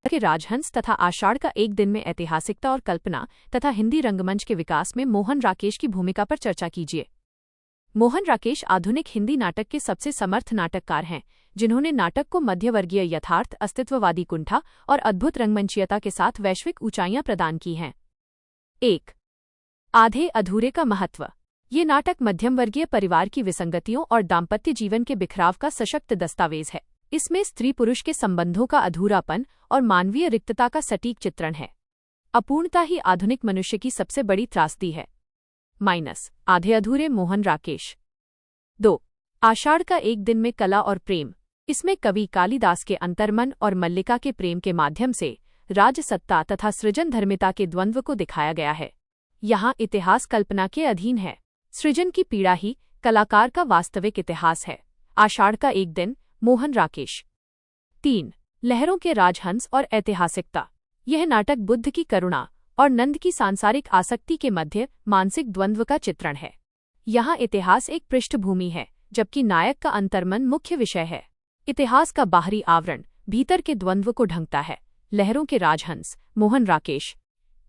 के राजहंस तथा आषाढ़ का एक दिन में ऐतिहासिकता और कल्पना तथा हिंदी रंगमंच के विकास में मोहन राकेश की भूमिका पर चर्चा कीजिए। मोहन राकेश आधुनिक हिंदी नाटक के सबसे समर्थ नाटककार हैं, जिन्होंने नाटक को मध्यवर्गीय यथार्थ, अस्तित्ववादी कुंठा और अद्भुत रंगमंचीयता के साथ वैश्विक ऊंचाइयां प्रदान की हैं। 1. आधे अधूरे का महत्व। ये नाटक मध्यमवर्गीय परिवार की विसंगतियों और दाम्पत्य जीवन के बिखराव का सशक्त दस्तावेज है। इसमें स्त्री पुरुष के संबंधों का अधूरापन और मानवीय रिक्तता का सटीक चित्रण है। अपूर्णता ही आधुनिक मनुष्य की सबसे बड़ी त्रासदी है। आधे अधूरे मोहन राकेश। 2. आषाढ़ का एक दिन में कला और प्रेम। इसमें कवि कालिदास के अंतर्मन और मल्लिका के प्रेम के माध्यम से राजसत्ता तथा सृजन धर्मिता के द्वंद्व को दिखाया गया है। यहाँ इतिहास कल्पना के अधीन है। सृजन की पीड़ा ही कलाकार का वास्तविक इतिहास है। आषाढ़ का एक दिन, मोहन राकेश। 3. लहरों के राजहंस और ऐतिहासिकता। यह नाटक बुद्ध की करुणा और नंद की सांसारिक आसक्ति के मध्य मानसिक द्वंद्व का चित्रण है। यहाँ इतिहास एक पृष्ठभूमि है, जबकि नायक का अंतर्मन मुख्य विषय है। इतिहास का बाहरी आवरण भीतर के द्वंद्व को ढंकता है। लहरों के राजहंस, मोहन राकेश।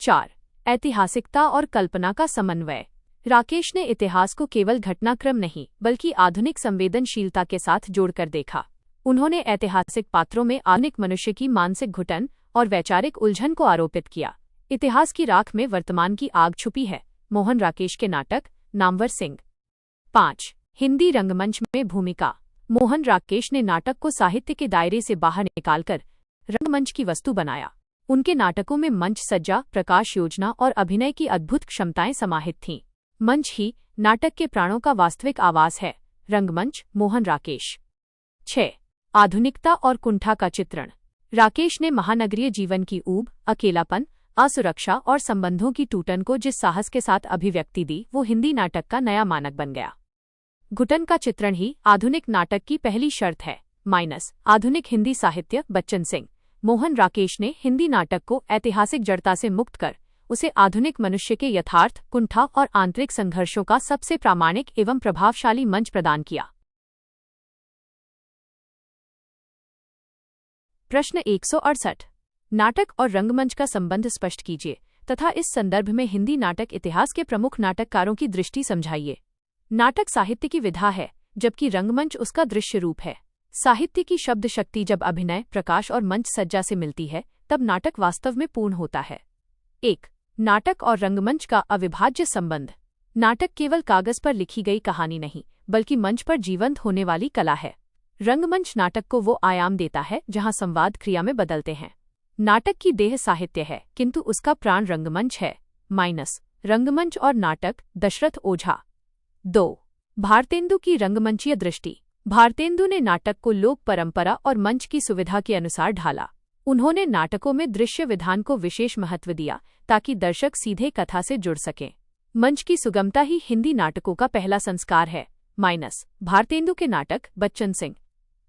4. ऐतिहासिकता और कल्पना का समन्वय। राकेश ने इतिहास को केवल घटनाक्रम नहीं, बल्कि आधुनिक संवेदनशीलता के साथ जोड़कर देखा। उन्होंने ऐतिहासिक पात्रों में आधुनिक मनुष्य की मानसिक घुटन और वैचारिक उलझन को आरोपित किया। इतिहास की राख में वर्तमान की आग छुपी है। मोहन राकेश के नाटक नामवर सिंह। 5. हिंदी रंगमंच में भूमिका। मोहन राकेश ने नाटक को साहित्य के दायरे से बाहर निकालकर रंगमंच की वस्तु बनाया। उनके नाटकों में मंच सज्जा, प्रकाश योजना और अभिनय की अद्भुत क्षमताएं समाहित थीं। मंच ही नाटक के प्राणों का वास्तविक आवाज है। रंगमंच, मोहन राकेश। 6. आधुनिकता और कुंठा का चित्रण। राकेश ने महानगरीय जीवन की ऊब, अकेलापन, असुरक्षा और संबंधों की टूटन को जिस साहस के साथ अभिव्यक्ति दी, वो हिंदी नाटक का नया मानक बन गया। घुटन का चित्रण ही आधुनिक नाटक की पहली शर्त है। आधुनिक हिंदी साहित्य, बच्चन सिंह। मोहन राकेश ने हिंदी नाटक को ऐतिहासिक जड़ता से मुक्त कर उसे आधुनिक मनुष्य के यथार्थ, कुंठा और आंतरिक संघर्षों का सबसे प्रामाणिक एवं प्रभावशाली मंच प्रदान किया। प्रश्न 168। नाटक और रंगमंच का संबंध स्पष्ट कीजिए तथा इस संदर्भ में हिंदी नाटक इतिहास के प्रमुख नाटककारों की दृष्टि समझाइए। नाटक साहित्य की विधा है, जबकि रंगमंच उसका दृश्य रूप है। साहित्य की शब्द शक्ति जब अभिनय, प्रकाश और मंच सज्जा से मिलती है, तब नाटक वास्तव में पूर्ण होता है। 1. नाटक और रंगमंच का अविभाज्य संबंध। नाटक केवल कागज पर लिखी गई कहानी नहीं, बल्कि मंच पर जीवंत होने वाली कला है। रंगमंच नाटक को वो आयाम देता है जहां संवाद क्रिया में बदलते हैं। नाटक की देह साहित्य है, किंतु उसका प्राण रंगमंच है। रंगमंच और नाटक, दशरथ ओझा। 2. भारतेंदु की रंगमंचीय दृष्टि। भारतेंदु ने नाटक को लोक परंपरा और मंच की सुविधा के अनुसार ढाला। उन्होंने नाटकों में दृश्य विधान को विशेष महत्व दिया, ताकि दर्शक सीधे कथा से जुड़ सकें। मंच की सुगमता ही हिंदी नाटकों का पहला संस्कार है। भारतेंदु के नाटक, बच्चन सिंह।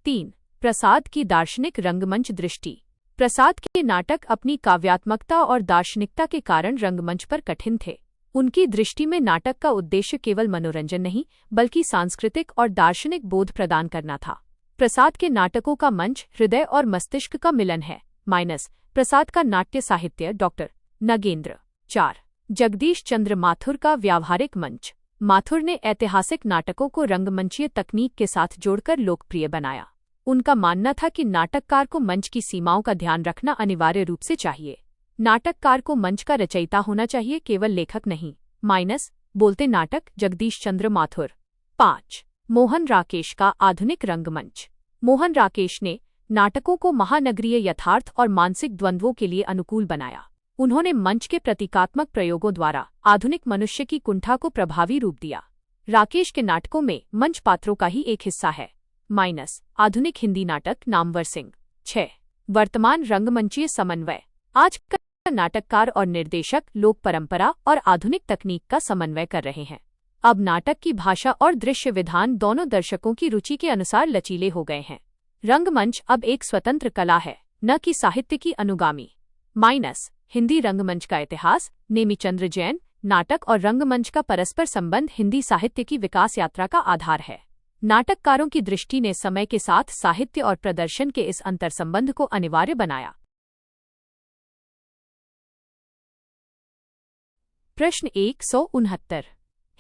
3. प्रसाद की दार्शनिक रंगमंच दृष्टि। प्रसाद के नाटक अपनी काव्यात्मकता और दार्शनिकता के कारण रंगमंच पर कठिन थे। उनकी दृष्टि में नाटक का उद्देश्य केवल मनोरंजन नहीं, बल्कि सांस्कृतिक और दार्शनिक बोध प्रदान करना था। प्रसाद के नाटकों का मंच हृदय और मस्तिष्क का मिलन है। प्रसाद का नाट्य साहित्य, डॉक्टर नगेंद्र। 4. जगदीश चंद्र माथुर का व्यावहारिक मंच। माथुर ने ऐतिहासिक नाटकों को रंगमंचीय तकनीक के साथ जोड़कर लोकप्रिय बनाया। उनका मानना था कि नाटककार को मंच की सीमाओं का ध्यान रखना अनिवार्य रूप से चाहिए। नाटककार को मंच का रचयिता होना चाहिए, केवल लेखक नहीं। बोलते नाटक, जगदीश चंद्र माथुर। 5. मोहन राकेश का आधुनिक रंगमंच। मोहन राकेश ने नाटकों को महानगरीय यथार्थ और मानसिक द्वंद्वों के लिए अनुकूल बनाया। उन्होंने मंच के प्रतीकात्मक प्रयोगों द्वारा आधुनिक मनुष्य की कुंठा को प्रभावी रूप दिया। राकेश के नाटकों में मंच पात्रों का ही एक हिस्सा है। आधुनिक हिंदी नाटक, नामवर सिंह। 6. वर्तमान रंगमंचीय समन्वय। आज का नाटककार और निर्देशक लोक परंपरा और आधुनिक तकनीक का समन्वय कर रहे हैं। अब नाटक की भाषा और दृश्य विधान दोनों दर्शकों की रुचि के अनुसार लचीले हो गए हैं। रंगमंच अब एक स्वतंत्र कला है, न कि साहित्य की अनुगामी। हिंदी रंगमंच का इतिहास। नेमीचंद्र जैन। नाटक और रंगमंच का परस्पर संबंध हिंदी साहित्य की विकास यात्रा का आधार है। नाटककारों की दृष्टि ने समय के साथ साहित्य और प्रदर्शन के इस अंतर्संबंध को अनिवार्य बनाया। प्रश्न 169।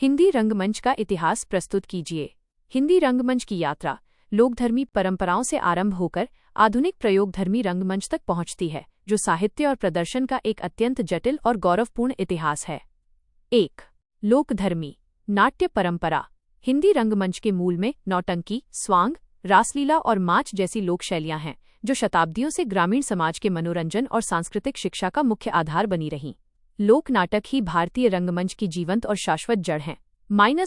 हिंदी रंगमंच का इतिहास प्रस्तुत कीजिए। हिंदी रंगमंच की यात्रा लोकधर्मी परंपराओं से आरंभ होकर आधुनिक प्रयोगधर्मी रंगमंच तक पहुंचती है, जो साहित्य और प्रदर्शन का एक अत्यंत जटिल और गौरवपूर्ण इतिहास है। 1। लोकधर्मी नाट्य परंपरा। हिंदी रंगमंच के मूल में नौटंकी, स्वांग, रासलीला और माच जैसी लोक शैलियां हैं, जो शताब्दियों से ग्रामीण समाज के मनोरंजन और सांस्कृतिक शिक्षा का मुख्य आधार बनी रहीं। लोक नाटक ही भारतीय रंगमंच की जीवंत और शाश्वत जड़ हैं।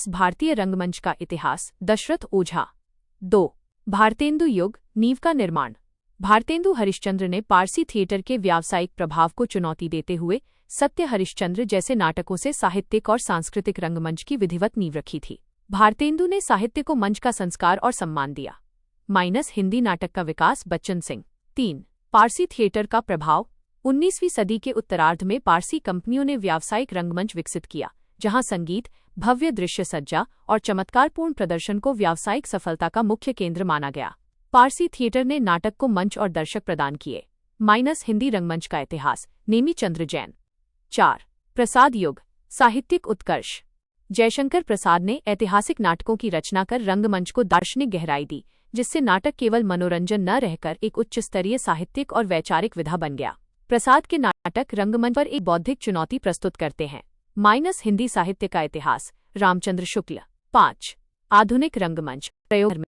भारतीय रंगमंच का इतिहास। दशरथ ओझा। 2। भारतेंदु युग नींव का निर्माण। भारतेंदु हरिश्चंद्र ने पारसी थिएटर के व्यावसायिक प्रभाव को चुनौती देते हुए सत्य हरिश्चंद्र जैसे नाटकों से साहित्यिक और सांस्कृतिक रंगमंच की विधिवत नींव रखी थी। भारतेंदु ने साहित्य को मंच का संस्कार और सम्मान दिया। हिंदी नाटक का विकास। बच्चन सिंह। 3। पारसी थिएटर का प्रभाव। 19वीं सदी के उत्तरार्ध में पारसी कंपनियों ने व्यावसायिक रंगमंच विकसित किया, जहां संगीत, भव्य दृश्य सज्जा और चमत्कारपूर्ण प्रदर्शन को व्यावसायिक सफलता का मुख्य केंद्र माना गया। पारसी थिएटर ने नाटक को मंच और दर्शक प्रदान किए। हिंदी रंगमंच का इतिहास। नेमीचंद्र जैन। 4। प्रसाद युग साहित्यिक उत्कर्ष। जयशंकर प्रसाद ने ऐतिहासिक नाटकों की रचना कर रंगमंच को दार्शनिक गहराई दी, जिससे नाटक केवल मनोरंजन न रहकर एक उच्च स्तरीय साहित्यिक और वैचारिक विधा बन गया। प्रसाद के नाटक रंगमंच पर एक बौद्धिक चुनौती प्रस्तुत करते हैं। हिंदी साहित्य का इतिहास। रामचंद्र शुक्ल। 5। आधुनिक रंगमंच प्रयोग।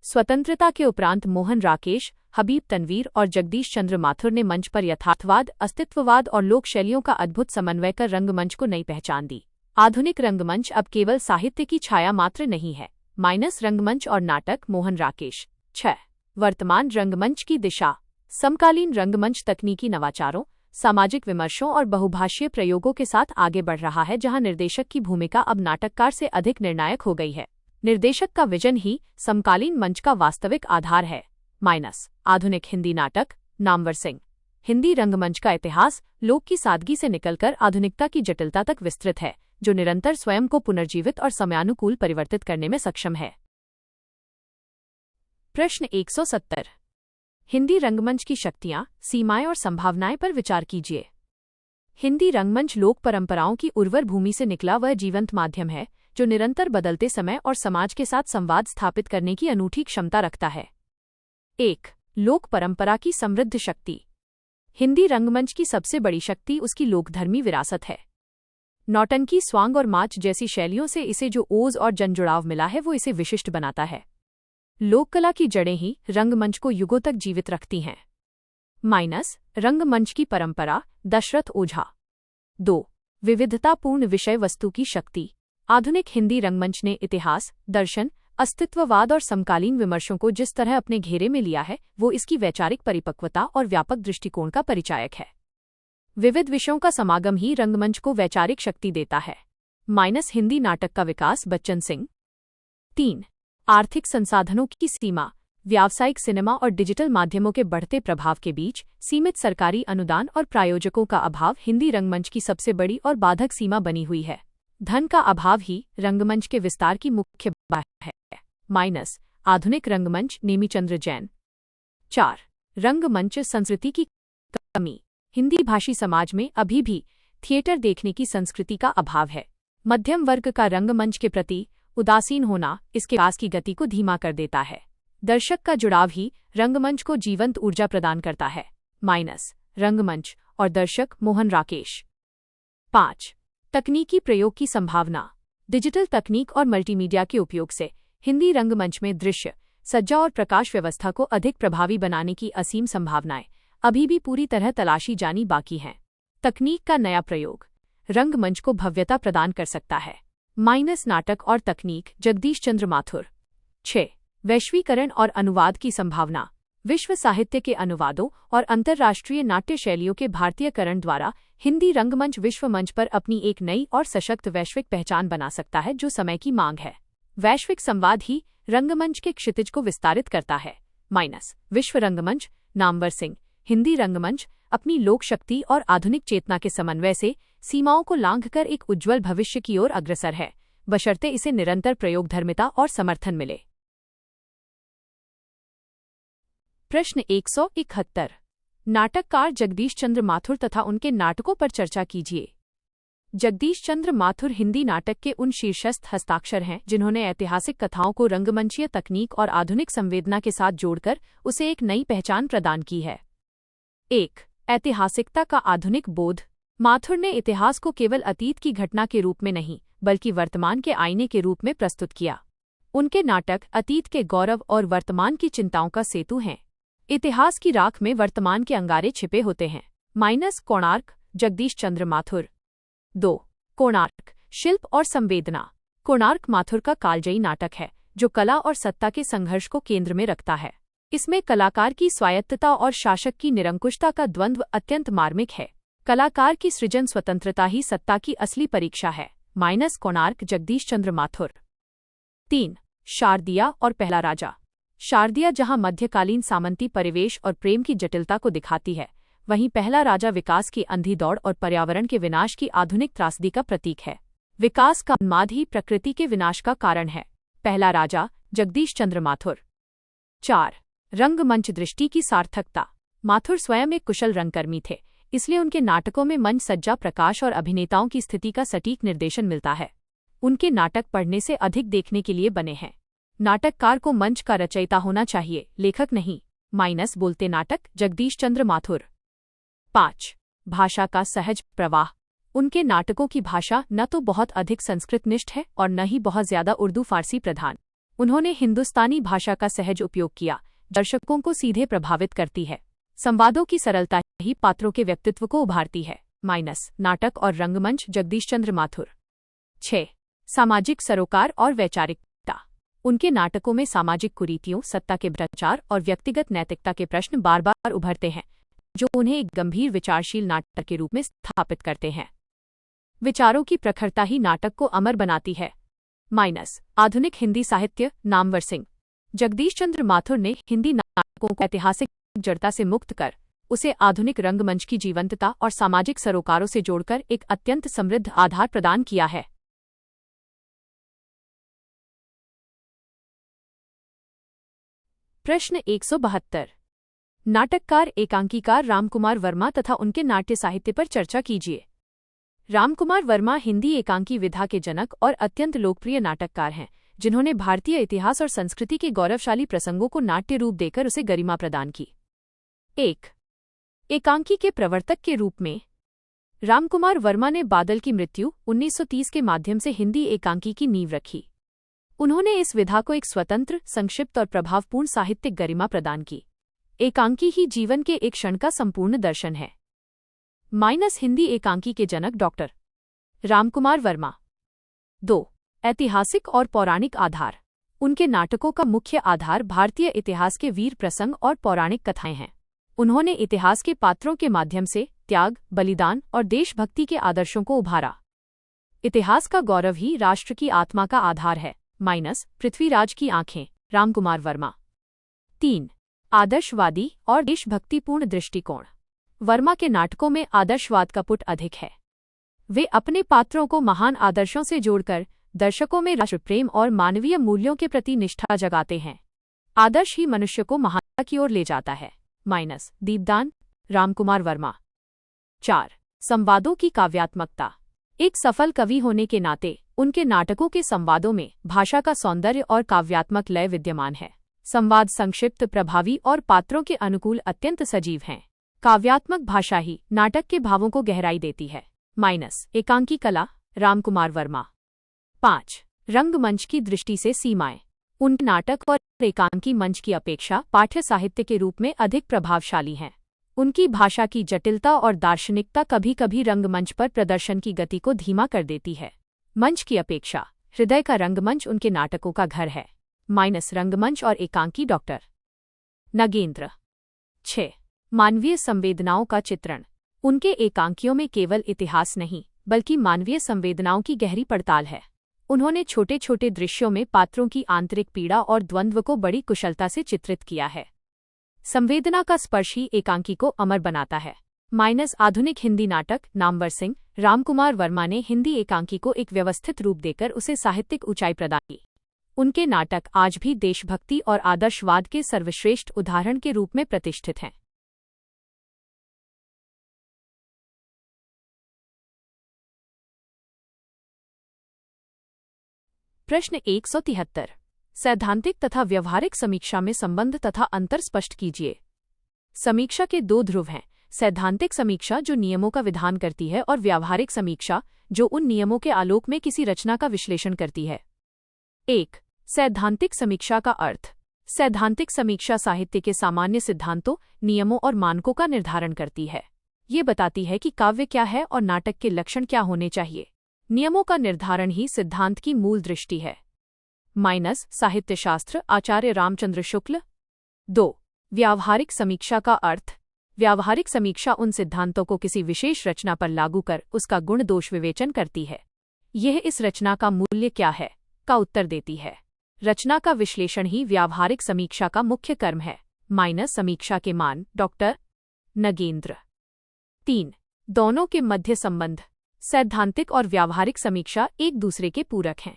स्वतंत्रता के उपरांत मोहन राकेश, हबीब तनवीर और जगदीश चंद्र माथुर ने मंच पर यथार्थवाद, अस्तित्ववाद और लोक शैलियों का अद्भुत समन्वय कर रंगमंच को नई पहचान दी। आधुनिक रंगमंच अब केवल साहित्य की छाया मात्र नहीं है। रंगमंच और नाटक। मोहन राकेश। 6। वर्तमान रंगमंच की दिशा। समकालीन रंगमंच तकनीकी नवाचारों, सामाजिक विमर्शों और बहुभाषीय प्रयोगों के साथ आगे बढ़ रहा है, जहां निर्देशक की भूमिका अब नाटककार से अधिक निर्णायक हो गई है। निर्देशक का विजन ही समकालीन मंच का वास्तविक आधार है। आधुनिक हिंदी नाटक। नामवर सिंह। हिंदी रंगमंच का इतिहास लोक की सादगी से निकलकर आधुनिकता की जटिलता तक विस्तृत है, जो निरंतर स्वयं को पुनर्जीवित और समयानुकूल परिवर्तित करने में सक्षम है। प्रश्न 170। हिंदी रंगमंच की शक्तियां, सीमाएं और संभावनाएं पर विचार कीजिए। हिंदी रंगमंच लोक परंपराओं की उर्वर भूमि से निकला वह जीवंत माध्यम है, जो निरंतर बदलते समय और समाज के साथ संवाद स्थापित करने की अनूठी क्षमता रखता है। 1। लोक परंपरा की समृद्ध शक्ति। हिंदी रंगमंच की सबसे बड़ी शक्ति उसकी लोकधर्मी विरासत है। नौटंकी, स्वांग और माच जैसी शैलियों से इसे जो ओज और जनजुड़ाव मिला है, वो इसे विशिष्ट बनाता है। लोककला की जड़ें ही रंगमंच को युगों तक जीवित रखती हैं। रंगमंच की परंपरा। दशरथ ओझा। 2। विविधतापूर्ण विषय वस्तु की शक्ति। आधुनिक हिंदी रंगमंच ने इतिहास, दर्शन, अस्तित्ववाद और समकालीन विमर्शों को जिस तरह अपने घेरे में लिया है, वो इसकी वैचारिक परिपक्वता और व्यापक दृष्टिकोण का परिचायक है। विविध विषयों का समागम ही रंगमंच को वैचारिक शक्ति देता है। हिंदी नाटक का विकास। बच्चन सिंह। 3। आर्थिक संसाधनों की सीमा। व्यावसायिक सिनेमा और डिजिटल माध्यमों के बढ़ते प्रभाव के बीच सीमित सरकारी अनुदान और प्रायोजकों का अभाव हिंदी रंगमंच की सबसे बड़ी और बाधक सीमा बनी हुई है। धन का अभाव ही रंगमंच के विस्तार की मुख्य बाधा है। आधुनिक रंगमंच। नेमीचंद्र जैन। 4। रंगमंच संस्कृति की कमी। हिंदी भाषी समाज में अभी भी थिएटर देखने की संस्कृति का अभाव है। मध्यम वर्ग का रंगमंच के प्रति उदासीन होना इसके विकास की गति को धीमा कर देता है। दर्शक का जुड़ाव ही रंगमंच को जीवंत ऊर्जा प्रदान करता है। रंगमंच और दर्शक। मोहन राकेश। 5। तकनीकी प्रयोग की संभावना। डिजिटल तकनीक और मल्टीमीडिया के उपयोग से हिंदी रंगमंच में दृश्य, सज्जा और प्रकाश व्यवस्था को अधिक प्रभावी बनाने की असीम संभावनाएं अभी भी पूरी तरह तलाशी जानी बाकी हैं। तकनीक का नया प्रयोग रंगमंच को भव्यता प्रदान कर सकता है। नाटक और तकनीक। जगदीश चंद्र माथुर। 6। वैश्वीकरण और अनुवाद की संभावना। विश्व साहित्य के अनुवादों और अंतर्राष्ट्रीय नाट्य शैलियों के भारतीयकरण द्वारा हिंदी रंगमंच विश्व मंच पर अपनी एक नई और सशक्त वैश्विक पहचान बना सकता है, जो समय की मांग है। वैश्विक संवाद ही रंगमंच के क्षितिज को विस्तारित करता है। विश्व रंगमंच। नामवर सिंह। हिंदी रंगमंच अपनी लोक शक्ति और आधुनिक चेतना के समन्वय से सीमाओं को लांघकर एक उज्ज्वल भविष्य की ओर अग्रसर है, बशर्ते इसे निरंतर प्रयोगधर्मिता और समर्थन मिले। प्रश्न 171। नाटककार जगदीश चंद्र माथुर तथा उनके नाटकों पर चर्चा कीजिए। जगदीश चंद्र माथुर हिंदी नाटक के उन शीर्षस्थ हस्ताक्षर हैं जिन्होंने ऐतिहासिक कथाओं को रंगमंचीय तकनीक और आधुनिक संवेदना के साथ जोड़कर उसे एक नई पहचान प्रदान की है। 1. ऐतिहासिकता का आधुनिक बोध। माथुर ने इतिहास को केवल अतीत की घटना के रूप में नहीं बल्कि वर्तमान के आईने के रूप में प्रस्तुत किया। उनके नाटक अतीत के गौरव और वर्तमान की चिंताओं का सेतु हैं। इतिहास की राख में वर्तमान के अंगारे छिपे होते हैं। कोणार्क, जगदीश चंद्र माथुर। 2. कोणार्क, शिल्प और संवेदना। कोणार्क माथुर का कालजयी नाटक है जो कला और सत्ता के संघर्ष को केंद्र में रखता है। इसमें कलाकार की स्वायत्तता और शासक की निरंकुशता का द्वंद्व अत्यंत मार्मिक है। कलाकार की सृजन स्वतंत्रता ही सत्ता की असली परीक्षा है। कोणार्क, जगदीश चंद्र माथुर। 3. शारदिया और पहला राजा। शारदिया जहां मध्यकालीन सामंती परिवेश और प्रेम की जटिलता को दिखाती है, वहीं पहला राजा विकास की अंधी दौड़ और पर्यावरण के विनाश की आधुनिक त्रासदी का प्रतीक है। विकास का उन्माद ही प्रकृति के विनाश का कारण है। पहला राजा, जगदीश चंद्र माथुर। 4. रंगमंच दृष्टि की सार्थकता। माथुर स्वयं एक कुशल रंगकर्मी थे, इसलिए उनके नाटकों में मंच सज्जा, प्रकाश और अभिनेताओं की स्थिति का सटीक निर्देशन मिलता है। उनके नाटक पढ़ने से अधिक देखने के लिए बने हैं। नाटककार को मंच का रचयिता होना चाहिए, लेखक नहीं। बोलते नाटक, जगदीश चंद्र माथुर। 5. भाषा का सहज प्रवाह। उनके नाटकों की भाषा न तो बहुत अधिक संस्कृतनिष्ठ है और न ही बहुत ज्यादा उर्दू फारसी प्रधान। उन्होंने हिंदुस्तानी भाषा का सहज उपयोग किया, दर्शकों को सीधे प्रभावित करती है। संवादों की सरलता ही पात्रों के व्यक्तित्व को उभारती है। नाटक और रंगमंच, जगदीश चंद्र माथुर। 6. सामाजिक सरोकार और वैचारिकता। उनके नाटकों में सामाजिक कुरीतियों, सत्ता के भ्रष्टाचार और व्यक्तिगत नैतिकता के प्रश्न बार बार उभरते हैं, जो उन्हें एक गंभीर विचारशील नाटक के रूप में स्थापित करते हैं। विचारों की प्रखरता ही नाटक को अमर बनाती है। आधुनिक हिंदी साहित्य, नामवर सिंह। जगदीश चंद्र माथुर ने हिंदी नाटकों को ऐतिहासिक जड़ता से मुक्त कर उसे आधुनिक रंगमंच की जीवंतता और सामाजिक सरोकारों से जोड़कर एक अत्यंत समृद्ध आधार प्रदान किया है। प्रश्न 172। नाटककार एकांकीकार रामकुमार वर्मा तथा उनके नाट्य साहित्य पर चर्चा कीजिए। रामकुमार वर्मा हिंदी एकांकी विधा के जनक और अत्यंत लोकप्रिय नाटककार हैं, जिन्होंने भारतीय इतिहास और संस्कृति के गौरवशाली प्रसंगों को नाट्य रूप देकर उसे गरिमा प्रदान की। 1. एकांकी के प्रवर्तक के रूप में रामकुमार वर्मा ने बादल की मृत्यु 1930 के माध्यम से हिंदी एकांकी की नींव रखी। उन्होंने इस विधा को एक स्वतंत्र, संक्षिप्त और प्रभावपूर्ण साहित्यिक गरिमा प्रदान की। एकांकी ही जीवन के एक क्षण का संपूर्ण दर्शन है। हिंदी एकांकी के जनक डॉक्टर रामकुमार वर्मा। 2. ऐतिहासिक और पौराणिक आधार। उनके नाटकों का मुख्य आधार भारतीय इतिहास के वीर प्रसंग और पौराणिक कथाएं हैं। उन्होंने इतिहास के पात्रों के माध्यम से त्याग, बलिदान और देशभक्ति के आदर्शों को उभारा। इतिहास का गौरव ही राष्ट्र की आत्मा का आधार है। पृथ्वीराज की आंखें, रामकुमार वर्मा। 3. आदर्शवादी और देशभक्तिपूर्ण दृष्टिकोण। वर्मा के नाटकों में आदर्शवाद का पुट अधिक है। वे अपने पात्रों को महान आदर्शों से जोड़कर दर्शकों में राष्ट्र प्रेम और मानवीय मूल्यों के प्रति निष्ठा जगाते हैं। आदर्श ही मनुष्य को महानता की ओर ले जाता है। दीपदान, रामकुमार वर्मा। 4. संवादों की काव्यात्मकता। एक सफल कवि होने के नाते उनके नाटकों के संवादों में भाषा का सौंदर्य और काव्यात्मक लय विद्यमान है। संवाद संक्षिप्त, प्रभावी और पात्रों के अनुकूल अत्यंत सजीव हैं। काव्यात्मक भाषा ही नाटक के भावों को गहराई देती है। एकांकी कला, रामकुमार वर्मा। 5. रंगमंच की दृष्टि से सीमाएं। उनके नाटक और एकांकी मंच की अपेक्षा पाठ्य साहित्य के रूप में अधिक प्रभावशाली हैं। उनकी भाषा की जटिलता और दार्शनिकता कभी कभी रंगमंच पर प्रदर्शन की गति को धीमा कर देती है। मंच की अपेक्षा हृदय का रंगमंच उनके नाटकों का घर है। रंगमंच और एकांकी, डॉक्टर नगेंद्र। 6. मानवीय संवेदनाओं का चित्रण। उनके एकांकियों में केवल इतिहास नहीं बल्कि मानवीय संवेदनाओं की गहरी पड़ताल है। उन्होंने छोटे छोटे दृश्यों में पात्रों की आंतरिक पीड़ा और द्वंद्व को बड़ी कुशलता से चित्रित किया है। संवेदना का स्पर्श ही एकांकी को अमर बनाता है। आधुनिक हिंदी नाटक, नामवर सिंह। रामकुमार वर्मा ने हिंदी एकांकी को एक व्यवस्थित रूप देकर उसे साहित्यिक ऊंचाई प्रदान की। उनके नाटक आज भी देशभक्ति और आदर्शवाद के सर्वश्रेष्ठ उदाहरण के रूप में प्रतिष्ठित हैं। प्रश्न 173। सैद्धांतिक तथा व्यवहारिक समीक्षा में संबंध तथा अंतर स्पष्ट कीजिए। समीक्षा के दो ध्रुव हैं, सैद्धांतिक समीक्षा जो नियमों का विधान करती है और व्यावहारिक समीक्षा जो उन नियमों के आलोक में किसी रचना का विश्लेषण करती है। 1. सैद्धांतिक समीक्षा का अर्थ। सैद्धांतिक समीक्षा साहित्य के सामान्य सिद्धांतों, नियमों और मानकों का निर्धारण करती है। ये बताती है कि काव्य क्या है और नाटक के लक्षण क्या होने चाहिए। नियमों का निर्धारण ही सिद्धांत की मूल दृष्टि है। साहित्यशास्त्र, आचार्य रामचंद्र शुक्ल। 2. व्यावहारिक समीक्षा का अर्थ। व्यावहारिक समीक्षा उन सिद्धांतों को किसी विशेष रचना पर लागू कर उसका गुण दोष विवेचन करती है। यह इस रचना का मूल्य क्या है का उत्तर देती है। रचना का विश्लेषण ही व्यावहारिक समीक्षा का मुख्य कर्म है। समीक्षा के मान, डॉक्टर नगेंद्र। 3. दोनों के मध्य संबंध। सैद्धांतिक और व्यावहारिक समीक्षा एक दूसरे के पूरक हैं।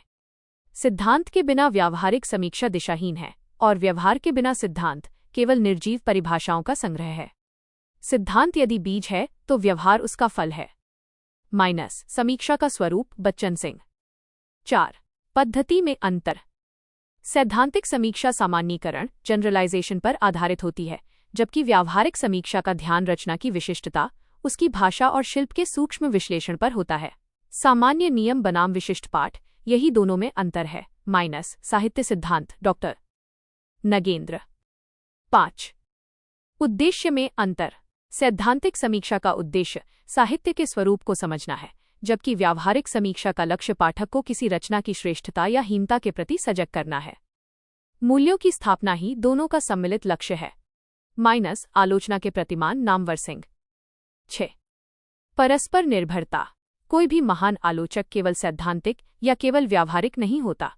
सिद्धांत के बिना व्यावहारिक समीक्षा दिशाहीन है और व्यवहार के बिना सिद्धांत केवल निर्जीव परिभाषाओं का संग्रह है। सिद्धांत यदि बीज है तो व्यवहार उसका फल है। समीक्षा का स्वरूप, बच्चन सिंह। 4. पद्धति में अंतर। सैद्धांतिक समीक्षा सामान्यीकरण, जनरलाइजेशन पर आधारित होती है, जबकि व्यावहारिक समीक्षा का ध्यान रचना की विशिष्टता, उसकी भाषा और शिल्प के सूक्ष्म विश्लेषण पर होता है। सामान्य नियम बनाम विशिष्ट पाठ, यही दोनों में अंतर है। साहित्य सिद्धांत, डॉक्टर नगेंद्र। 5. उद्देश्य में अंतर। सैद्धांतिक समीक्षा का उद्देश्य साहित्य के स्वरूप को समझना है, जबकि व्यावहारिक समीक्षा का लक्ष्य पाठक को किसी रचना की श्रेष्ठता या हीनता के प्रति सजग करना है। मूल्यों की स्थापना ही दोनों का सम्मिलित लक्ष्य है। आलोचना के प्रतिमान, नामवर सिंह। 6. परस्पर निर्भरता। कोई भी महान आलोचक केवल सैद्धांतिक या केवल व्यावहारिक नहीं होता।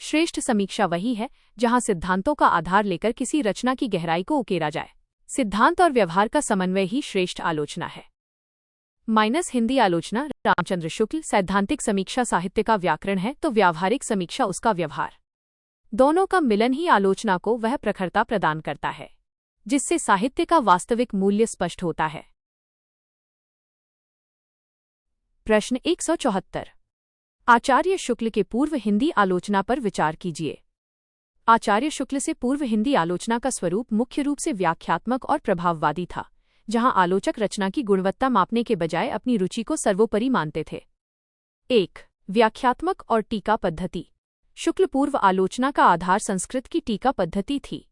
श्रेष्ठ समीक्षा वही है जहां सिद्धांतों का आधार लेकर किसी रचना की गहराई को उकेरा जाए। सिद्धांत और व्यवहार का समन्वय ही श्रेष्ठ आलोचना है। हिंदी आलोचना, रामचंद्र शुक्ल। सैद्धांतिक समीक्षा साहित्य का व्याकरण है तो व्यावहारिक समीक्षा उसका व्यवहार। दोनों का मिलन ही आलोचना को वह प्रखरता प्रदान करता है जिससे साहित्य का वास्तविक मूल्य स्पष्ट होता है। प्रश्न 174। आचार्य शुक्ल के पूर्व हिंदी आलोचना पर विचार कीजिए। आचार्य शुक्ल से पूर्व हिंदी आलोचना का स्वरूप मुख्य रूप से व्याख्यात्मक और प्रभाववादी था, जहां आलोचक रचना की गुणवत्ता मापने के बजाय अपनी रुचि को सर्वोपरि मानते थे। 1. व्याख्यात्मक और टीका पद्धति। शुक्ल पूर्व आलोचना का आधार संस्कृत की टीका पद्धति थी।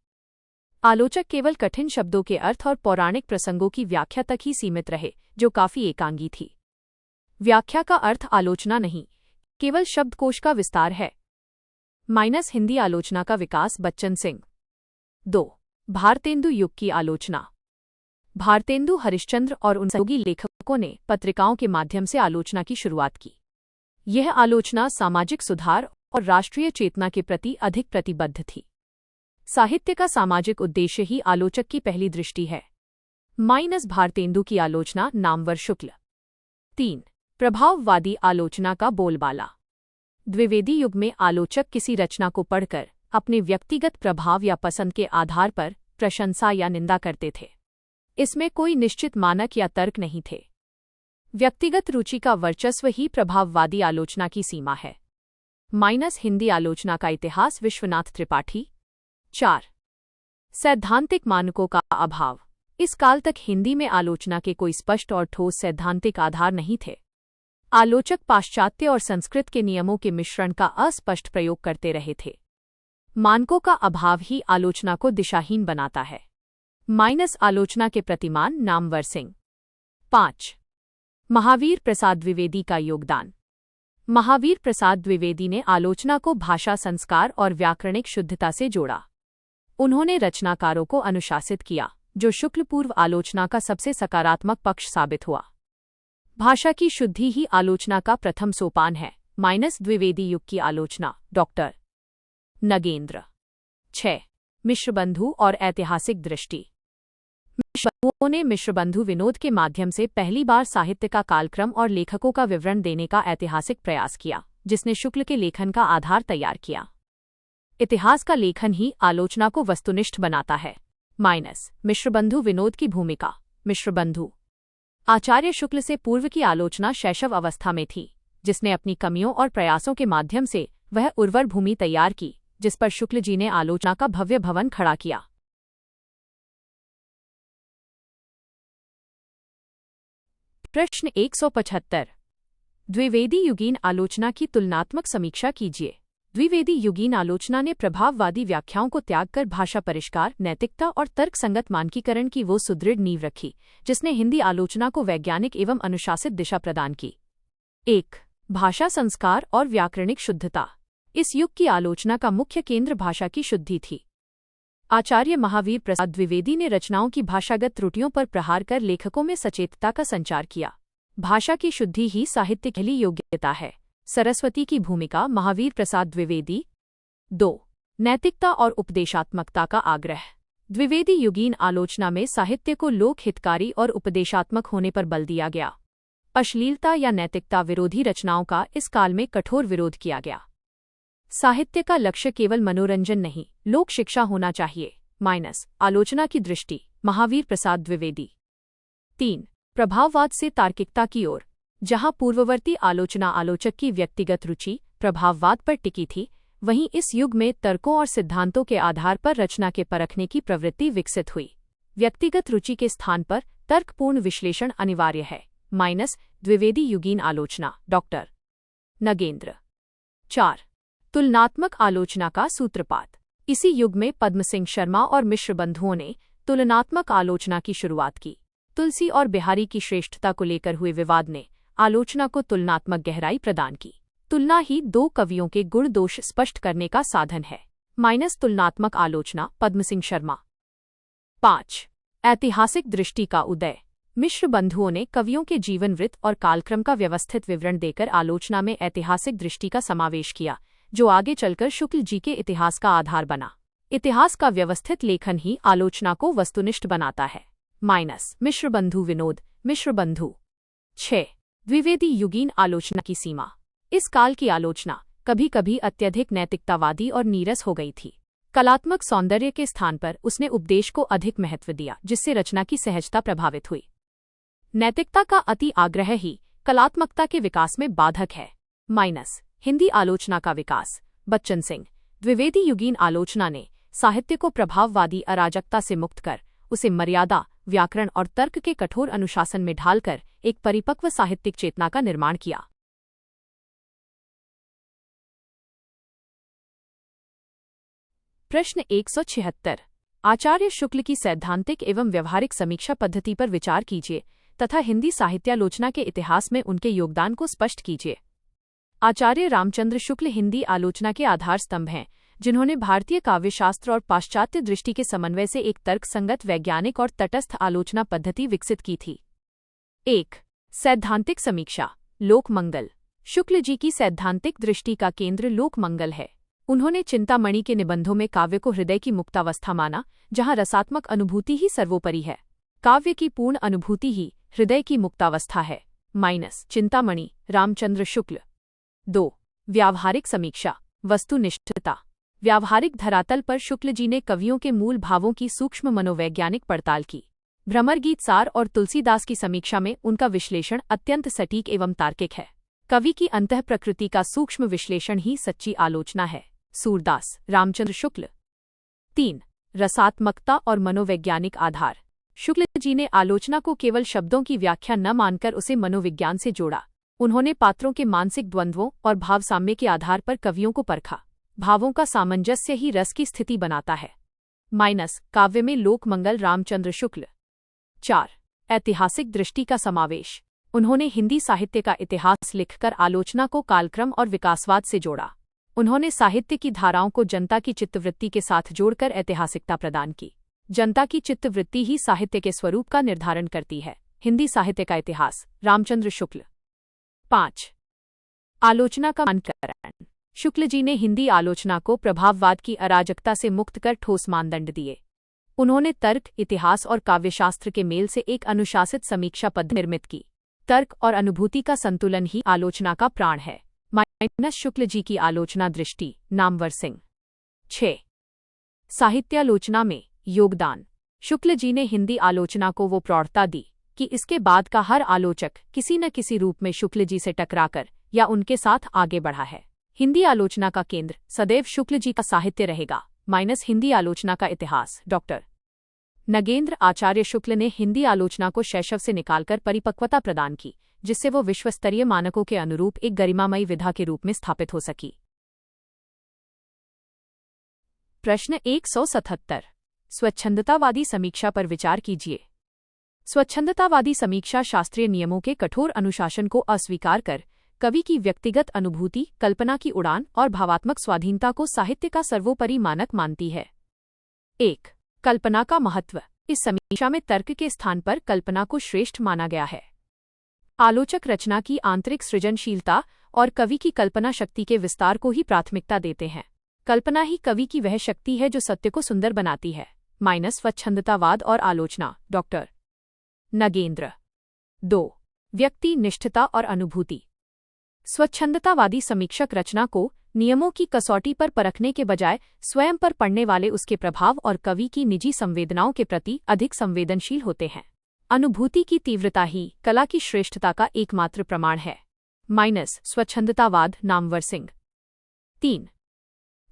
आलोचक केवल कठिन शब्दों के अर्थ और पौराणिक प्रसंगों की व्याख्या तक ही सीमित रहे, जो काफी एकांगी थी। व्याख्या का अर्थ आलोचना नहीं, केवल शब्दकोश का विस्तार है। हिंदी आलोचना का विकास, बच्चन सिंह। 2. भारतेंदु युग की आलोचना। भारतेंदु हरिश्चंद्र और उन सहयोगी लेखकों ने पत्रिकाओं के माध्यम से आलोचना की शुरुआत की। यह आलोचना सामाजिक सुधार और राष्ट्रीय चेतना के प्रति अधिक प्रतिबद्ध थी। साहित्य का सामाजिक उद्देश्य ही आलोचक की पहली दृष्टि है। भारतेंदु की आलोचना, नामवर शुक्ल। 3. प्रभाववादी आलोचना का बोलबाला। द्विवेदी युग में आलोचक किसी रचना को पढ़कर अपने व्यक्तिगत प्रभाव या पसंद के आधार पर प्रशंसा या निंदा करते थे। इसमें कोई निश्चित मानक या तर्क नहीं थे। व्यक्तिगत रुचि का वर्चस्व ही प्रभाववादी आलोचना की सीमा है। हिंदी आलोचना का इतिहास, विश्वनाथ त्रिपाठी। 4. सैद्धांतिक मानकों का अभाव। इस काल तक हिंदी में आलोचना के कोई स्पष्ट और ठोस सैद्धांतिक आधार नहीं थे। आलोचक पाश्चात्य और संस्कृत के नियमों के मिश्रण का अस्पष्ट प्रयोग करते रहे थे। मानकों का अभाव ही आलोचना को दिशाहीन बनाता है। आलोचना के प्रतिमान, नामवर सिंह। 5. महावीर प्रसाद द्विवेदी का योगदान। महावीर प्रसाद द्विवेदी ने आलोचना को भाषा संस्कार और व्याकरणिक शुद्धता से जोड़ा। उन्होंने रचनाकारों को अनुशासित किया, जो शुक्ल पूर्व आलोचना का सबसे सकारात्मक पक्ष साबित हुआ। भाषा की शुद्धि ही आलोचना का प्रथम सोपान है। द्विवेदी युग की आलोचना, डॉक्टर नगेंद्र। 6. मिश्रबंधु और ऐतिहासिक दृष्टि। मिश्रबंधुओं ने मिश्रबंधु विनोद के माध्यम से पहली बार साहित्य का कालक्रम और लेखकों का विवरण देने का ऐतिहासिक प्रयास किया, जिसने शुक्ल के लेखन का आधार तैयार किया। इतिहास का लेखन ही आलोचना को वस्तुनिष्ठ बनाता है। मिश्रबंधु विनोद की भूमिका। मिश्रबंधु आचार्य शुक्ल से पूर्व की आलोचना शैशव अवस्था में थी, जिसने अपनी कमियों और प्रयासों के माध्यम से वह उर्वर भूमि तैयार की, जिस पर शुक्ल जी ने आलोचना का भव्य भवन खड़ा किया। प्रश्न 175। द्विवेदी युगीन आलोचना की तुलनात्मक समीक्षा कीजिए। द्विवेदी युगीन आलोचना ने प्रभाववादी व्याख्याओं को त्याग कर भाषा परिष्कार, नैतिकता और तर्कसंगत मानकीकरण की वो सुदृढ़ नींव रखी, जिसने हिंदी आलोचना को वैज्ञानिक एवं अनुशासित दिशा प्रदान की। 1. भाषा संस्कार और व्याकरणिक शुद्धता। इस युग की आलोचना का मुख्य केंद्र भाषा की शुद्धि थी। आचार्य महावीर प्रसाद द्विवेदी ने रचनाओं की भाषागत त्रुटियों पर प्रहार कर लेखकों में सचेतता का संचार किया। भाषा की शुद्धि ही साहित्य की योग्यता है। सरस्वती की भूमिका, महावीर प्रसाद द्विवेदी। 2. नैतिकता और उपदेशात्मकता का आग्रह। द्विवेदी युगीन आलोचना में साहित्य को लोक हितकारी और उपदेशात्मक होने पर बल दिया गया। अश्लीलता या नैतिकता विरोधी रचनाओं का इस काल में कठोर विरोध किया गया। साहित्य का लक्ष्य केवल मनोरंजन नहीं, लोक शिक्षा होना चाहिए। आलोचना की दृष्टि, महावीर प्रसाद द्विवेदी। 3. प्रभाववाद से तार्किकता की ओर। जहां पूर्ववर्ती आलोचना आलोचक की व्यक्तिगत रुचि, प्रभाववाद पर टिकी थी, वहीं इस युग में तर्कों और सिद्धांतों के आधार पर रचना के परखने की प्रवृत्ति विकसित हुई। व्यक्तिगत रुचि के स्थान पर तर्कपूर्ण विश्लेषण अनिवार्य है। द्विवेदी युगीन आलोचना, डॉक्टर नगेंद्र। 4. तुलनात्मक आलोचना का सूत्रपात। इसी युग में पद्म सिंह शर्मा और मिश्र बंधुओं ने तुलनात्मक आलोचना की शुरुआत की। तुलसी और बिहारी की श्रेष्ठता को लेकर हुए विवाद ने आलोचना को तुलनात्मक गहराई प्रदान की। तुलना ही दो कवियों के गुण दोष स्पष्ट करने का साधन है। तुलनात्मक आलोचना, पद्म सिंह शर्मा। 5. ऐतिहासिक दृष्टि का उदय। मिश्र बंधुओं ने कवियों के जीवन वृत्त और कालक्रम का व्यवस्थित विवरण देकर आलोचना में ऐतिहासिक दृष्टि का समावेश किया, जो आगे चलकर शुक्ल जी के इतिहास का आधार बना। इतिहास का व्यवस्थित लेखन ही आलोचना को वस्तुनिष्ठ बनाता है। मिश्र बंधु विनोद, मिश्र बंधु। 6. द्विवेदी युगीन आलोचना की सीमा। इस काल की आलोचना कभी कभी अत्यधिक नैतिकतावादी और नीरस हो गई थी। कलात्मक सौंदर्य के स्थान पर उसने उपदेश को अधिक महत्व दिया, जिससे रचना की सहजता प्रभावित हुई। नैतिकता का अति आग्रह ही कलात्मकता के विकास में बाधक है। हिंदी आलोचना का विकास, बच्चन सिंह। द्विवेदी युगीन आलोचना ने साहित्य को प्रभाववादी अराजकता से मुक्त कर उसे मर्यादा, व्याकरण और तर्क के कठोर अनुशासन में ढालकर एक परिपक्व साहित्यिक चेतना का निर्माण किया। प्रश्न 176। आचार्य शुक्ल की सैद्धांतिक एवं व्यवहारिक समीक्षा पद्धति पर विचार कीजिए तथा हिंदी साहित्यालोचना के इतिहास में उनके योगदान को स्पष्ट कीजिए। आचार्य रामचंद्र शुक्ल हिंदी आलोचना के आधार स्तंभ हैं, जिन्होंने भारतीय काव्यशास्त्र और पाश्चात्य दृष्टि के समन्वय से एक तर्कसंगत, वैज्ञानिक और तटस्थ आलोचना पद्धति विकसित की थी। 1. सैद्धांतिक समीक्षा। लोकमंगल। शुक्ल जी की सैद्धांतिक दृष्टि का केंद्र लोकमंगल है। उन्होंने चिंतामणि के निबंधों में काव्य को हृदय की मुक्तावस्था माना, जहां रसात्मक अनुभूति ही सर्वोपरि है। काव्य की पूर्ण अनुभूति ही हृदय की मुक्तावस्था है। चिंतामणि, रामचंद्र शुक्ल। 2. व्यावहारिक समीक्षा। वस्तुनिष्ठता। व्यावहारिक धरातल पर शुक्ल जी ने कवियों के मूल भावों की सूक्ष्म मनोवैज्ञानिक पड़ताल की। भ्रमरगीत सार और तुलसीदास की समीक्षा में उनका विश्लेषण अत्यंत सटीक एवं तार्किक है। कवि की अंतः प्रकृति का सूक्ष्म विश्लेषण ही सच्ची आलोचना है। सूरदास, रामचंद्र शुक्ल। 3. रसात्मकता और मनोवैज्ञानिक आधार। शुक्ल जी ने आलोचना को केवल शब्दों की व्याख्या न मानकर उसे मनोविज्ञान से जोड़ा। उन्होंने पात्रों के मानसिक द्वंद्वों और भावसाम्य के आधार पर कवियों को परखा। भावों का सामंजस्य ही रस की स्थिति बनाता है। काव्य में लोकमंगल, रामचंद्र शुक्ल। 4. ऐतिहासिक दृष्टि का समावेश। उन्होंने हिंदी साहित्य का इतिहास लिखकर आलोचना को कालक्रम और विकासवाद से जोड़ा। उन्होंने साहित्य की धाराओं को जनता की चित्तवृत्ति के साथ जोड़कर ऐतिहासिकता प्रदान की। जनता की चित्तवृत्ति ही साहित्य के स्वरूप का निर्धारण करती है। हिंदी साहित्य का इतिहास, रामचंद्र शुक्ल। 5. आलोचना का मानकीकरण। शुक्ल जी ने हिंदी आलोचना को प्रभाववाद की अराजकता से मुक्त कर ठोस मानदंड दिए। उन्होंने तर्क, इतिहास और काव्यशास्त्र के मेल से एक अनुशासित समीक्षा पद्धति निर्मित की। तर्क और अनुभूति का संतुलन ही आलोचना का प्राण है। शुक्ल जी की आलोचना दृष्टि, नामवर सिंह। 6. साहित्यालोचना में योगदान। शुक्ल जी ने हिंदी आलोचना को वो प्रौढ़ता दी कि इसके बाद का हर आलोचक किसी न किसी रूप में शुक्ल जी से टकराकर या उनके साथ आगे बढ़ा है। हिंदी आलोचना का केंद्र सदैव शुक्ल जी का साहित्य रहेगा। माइनस हिंदी आलोचना का इतिहास। डॉक्टर नगेंद्र आचार्य शुक्ल ने हिंदी आलोचना को शैशव से निकालकर परिपक्वता प्रदान की, जिससे वो विश्वस्तरीय मानकों के अनुरूप एक गरिमामयी विधा के रूप में स्थापित हो सकी। प्रश्न 177। स्वच्छंदतावादी समीक्षा पर विचार कीजिए। स्वच्छंदतावादी समीक्षा शास्त्रीय नियमों के कठोर अनुशासन को अस्वीकार कर कवि की व्यक्तिगत अनुभूति, कल्पना की उड़ान और भावात्मक स्वाधीनता को साहित्य का सर्वोपरि मानक मानती है। 1. कल्पना का महत्व। इस समीक्षा में तर्क के स्थान पर कल्पना को श्रेष्ठ माना गया है। आलोचक रचना की आंतरिक सृजनशीलता और कवि की कल्पना शक्ति के विस्तार को ही प्राथमिकता देते हैं। कल्पना ही कवि की वह शक्ति है जो सत्य को सुंदर बनाती है। माइनस स्वच्छंदतावाद और आलोचना। डॉक्टर नगेंद्र। 2. व्यक्ति निष्ठता और अनुभूति। स्वच्छंदतावादी समीक्षक रचना को नियमों की कसौटी पर परखने के बजाय स्वयं पर पड़ने वाले उसके प्रभाव और कवि की निजी संवेदनाओं के प्रति अधिक संवेदनशील होते हैं। अनुभूति की तीव्रता ही कला की श्रेष्ठता का एकमात्र प्रमाण है। माइनस स्वच्छंदतावाद। नामवर सिंह। 3.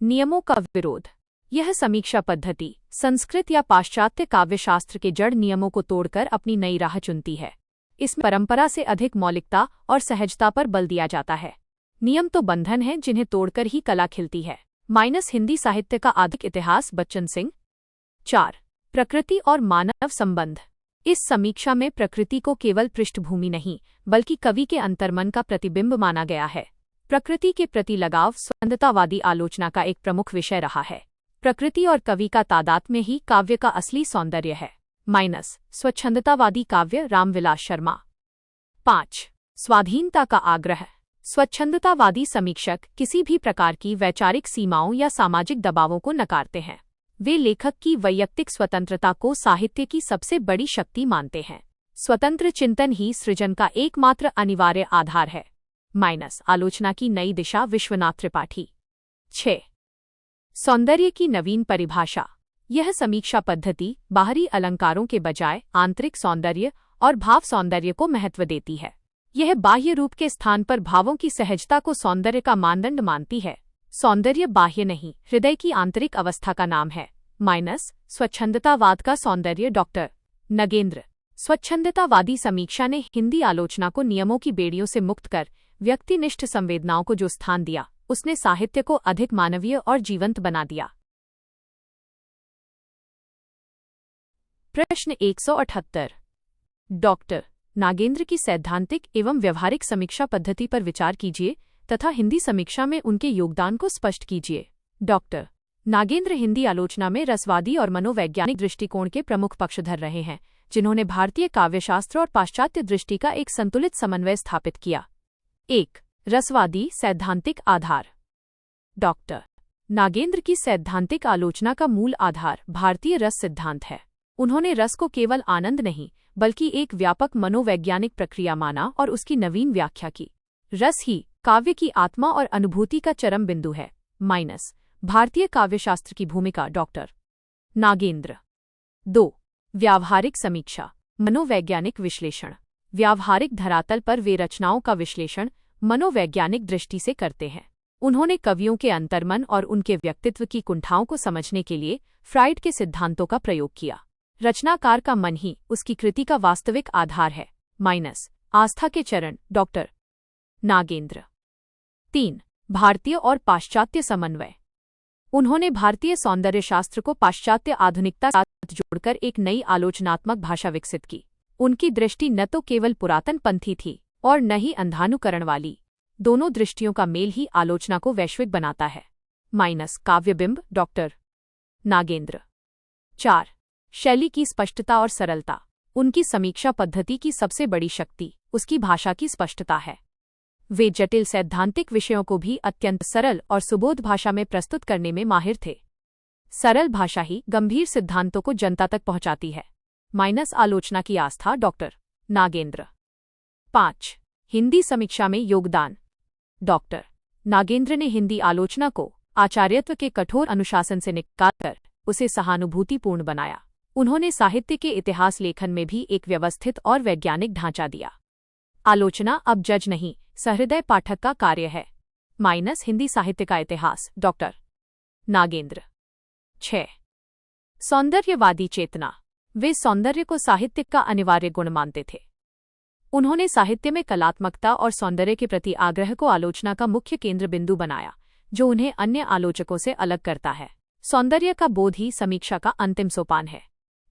नियमों का विरोध। यह समीक्षा पद्धति संस्कृत या पाश्चात्य काव्यशास्त्र के जड़ नियमों को तोड़कर अपनी नई राह चुनती है। इसमें परंपरा से अधिक मौलिकता और सहजता पर बल दिया जाता है। नियम तो बंधन हैं जिन्हें तोड़कर ही कला खिलती है। माइनस हिंदी साहित्य का आदिक इतिहास। बच्चन सिंह। 4. प्रकृति और मानव संबंध। इस समीक्षा में प्रकृति को केवल पृष्ठभूमि नहीं बल्कि कवि के अंतर्मन का प्रतिबिंब माना गया है। प्रकृति के प्रति लगाव स्वच्छंदतावादी आलोचना का एक प्रमुख विषय रहा है। प्रकृति और कवि का तादात्म्य ही काव्य का असली सौंदर्य है। माइनस स्वच्छंदतावादी काव्य। रामविलास शर्मा। 5. स्वाधीनता का आग्रह। स्वच्छंदतावादी समीक्षक किसी भी प्रकार की वैचारिक सीमाओं या सामाजिक दबावों को नकारते हैं। वे लेखक की वैयक्तिक स्वतंत्रता को साहित्य की सबसे बड़ी शक्ति मानते हैं। स्वतंत्र चिंतन ही सृजन का एकमात्र अनिवार्य आधार है। माइनस आलोचना की नई दिशा। विश्वनाथ त्रिपाठी। 6. सौंदर्य की नवीन परिभाषा। यह समीक्षा पद्धति बाहरी अलंकारों के बजाय आंतरिक सौंदर्य और भाव सौंदर्य को महत्व देती है। यह बाह्य रूप के स्थान पर भावों की सहजता को सौंदर्य का मानदंड मानती है। सौंदर्य बाह्य नहीं, हृदय की आंतरिक अवस्था का नाम है। माइनस स्वच्छंदतावाद का सौंदर्य। डॉक्टर नगेंद्र। स्वच्छंदतावादी समीक्षा ने हिंदी आलोचना को नियमों की बेड़ियों से मुक्त कर व्यक्तिनिष्ठ संवेदनाओं को जो स्थान दिया, उसने साहित्य को अधिक मानवीय और जीवंत बना दिया। प्रश्न 178। डॉक्टर नागेंद्र की सैद्धांतिक एवं व्यवहारिक समीक्षा पद्धति पर विचार कीजिए तथा हिंदी समीक्षा में उनके योगदान को स्पष्ट कीजिए। डॉक्टर नागेंद्र हिंदी आलोचना में रसवादी और मनोवैज्ञानिक दृष्टिकोण के प्रमुख पक्षधर रहे हैं, जिन्होंने भारतीय काव्यशास्त्र और पाश्चात्य दृष्टि का एक संतुलित समन्वय स्थापित किया। 1. रसवादी सैद्धांतिक आधार। डॉक्टर नागेंद्र की सैद्धांतिक आलोचना का मूल आधार भारतीय रस सिद्धांत है। उन्होंने रस को केवल आनंद नहीं बल्कि एक व्यापक मनोवैज्ञानिक प्रक्रिया माना और उसकी नवीन व्याख्या की। रस ही काव्य की आत्मा और अनुभूति का चरम बिंदु है। माइनस भारतीय काव्यशास्त्र की भूमिका। डॉक्टर नागेंद्र। 2. व्यावहारिक समीक्षा मनोवैज्ञानिक विश्लेषण। व्यावहारिक धरातल पर वे रचनाओं का विश्लेषण मनोवैज्ञानिक दृष्टि से करते हैं। उन्होंने कवियों के अंतर्मन और उनके व्यक्तित्व की कुंठाओं को समझने के लिए फ्राइड के सिद्धांतों का प्रयोग किया। रचनाकार का मन ही उसकी कृति का वास्तविक आधार है। माइनस आस्था के चरण। डॉक्टर नागेंद्र। 3. भारतीय और पाश्चात्य समन्वय। उन्होंने भारतीय सौंदर्यशास्त्र को पाश्चात्य आधुनिकता के साथ जोड़कर एक नई आलोचनात्मक भाषा विकसित की। उनकी दृष्टि न तो केवल पुरातन पंथी थी और न ही अंधानुकरण वाली। दोनों दृष्टियों का मेल ही आलोचना को वैश्विक बनाता है। माइनस काव्यबिंब। डॉक्टर नागेंद्र। 4. शैली की स्पष्टता और सरलता। उनकी समीक्षा पद्धति की सबसे बड़ी शक्ति उसकी भाषा की स्पष्टता है। वे जटिल सैद्धांतिक विषयों को भी अत्यंत सरल और सुबोध भाषा में प्रस्तुत करने में माहिर थे। सरल भाषा ही गंभीर सिद्धांतों को जनता तक पहुंचाती है। माइनस आलोचना की आस्था। डॉक्टर नागेंद्र। 5. हिंदी समीक्षा में योगदान। डॉक्टर नागेंद्र ने हिंदी आलोचना को आचार्यत्व के कठोर अनुशासन से निकालकर उसे सहानुभूतिपूर्ण बनाया। उन्होंने साहित्य के इतिहास लेखन में भी एक व्यवस्थित और वैज्ञानिक ढांचा दिया। आलोचना अब जज नहीं, सहृदय पाठक का कार्य है। माइनस हिंदी साहित्य का इतिहास, डॉक्टर नागेंद्र। 6. सौंदर्यवादी चेतना। वे सौंदर्य को साहित्य का अनिवार्य गुण मानते थे। उन्होंने साहित्य में कलात्मकता और सौंदर्य के प्रति आग्रह को आलोचना का मुख्य केंद्र बिंदु बनाया, जो उन्हें अन्य आलोचकों से अलग करता है। सौंदर्य का बोध ही समीक्षा का अंतिम सोपान है।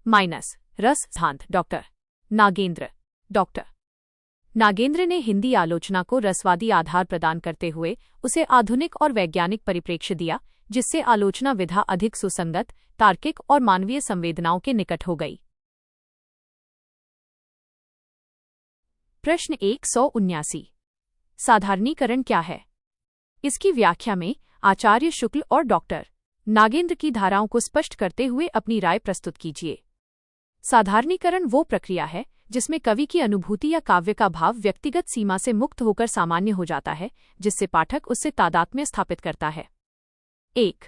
माइनस रस सिद्धांत, डॉक्टर नागेंद्र। डॉक्टर नागेंद्र ने हिंदी आलोचना को रसवादी आधार प्रदान करते हुए उसे आधुनिक और वैज्ञानिक परिप्रेक्ष्य दिया, जिससे आलोचना विधा अधिक सुसंगत, तार्किक और मानवीय संवेदनाओं के निकट हो गई। प्रश्न 179। साधारणीकरण क्या है? इसकी व्याख्या में आचार्य शुक्ल और डॉक्टर नागेंद्र की धाराओं को स्पष्ट करते हुए अपनी राय प्रस्तुत कीजिए। साधारणीकरण वो प्रक्रिया है जिसमें कवि की अनुभूति या काव्य का भाव व्यक्तिगत सीमा से मुक्त होकर सामान्य हो जाता है, जिससे पाठक उससे तादात्म्य स्थापित करता है। 1.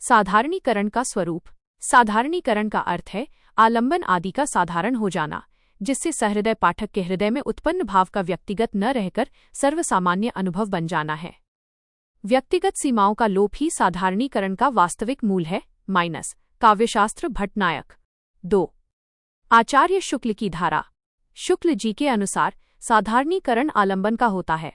साधारणीकरण का स्वरूप। साधारणीकरण का अर्थ है आलंबन आदि का साधारण हो जाना, जिससे सहृदय पाठक के हृदय में उत्पन्न भाव का व्यक्तिगत न रहकर सर्वसामान्य अनुभव बन जाना है। व्यक्तिगत सीमाओं का लोप ही साधारणीकरण का वास्तविक मूल है। माइनस काव्यशास्त्र भट्टनायक। 2. आचार्य शुक्ल की धारा। शुक्ल जी के अनुसार साधारणीकरण आलंबन का होता है।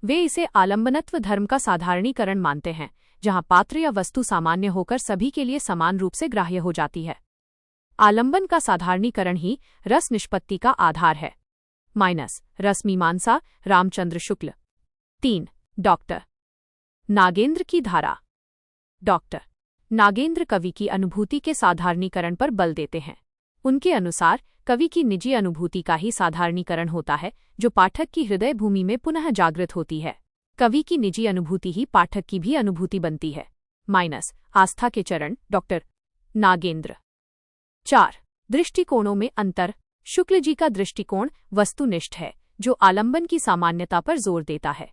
वे इसे आलंबनत्व धर्म का साधारणीकरण मानते हैं, जहां पात्र या वस्तु सामान्य होकर सभी के लिए समान रूप से ग्राह्य हो जाती है। आलंबन का साधारणीकरण ही रस निष्पत्ति का आधार है। माइनस रस मीमांसा, रामचंद्र शुक्ल। 3. डॉक्टर नागेंद्र की धारा। डॉक्टर नागेंद्र कवि की अनुभूति के साधारणीकरण पर बल देते हैं। उनके अनुसार कवि की निजी अनुभूति का ही साधारणीकरण होता है, जो पाठक की हृदय भूमि में पुनः जागृत होती है। कवि की निजी अनुभूति ही पाठक की भी अनुभूति बनती है। माइनस आस्था के चरण, डॉक्टर नागेंद्र। 4. दृष्टिकोणों में अंतर। शुक्ल जी का दृष्टिकोण वस्तुनिष्ठ है, जो आलंबन की सामान्यता पर जोर देता है।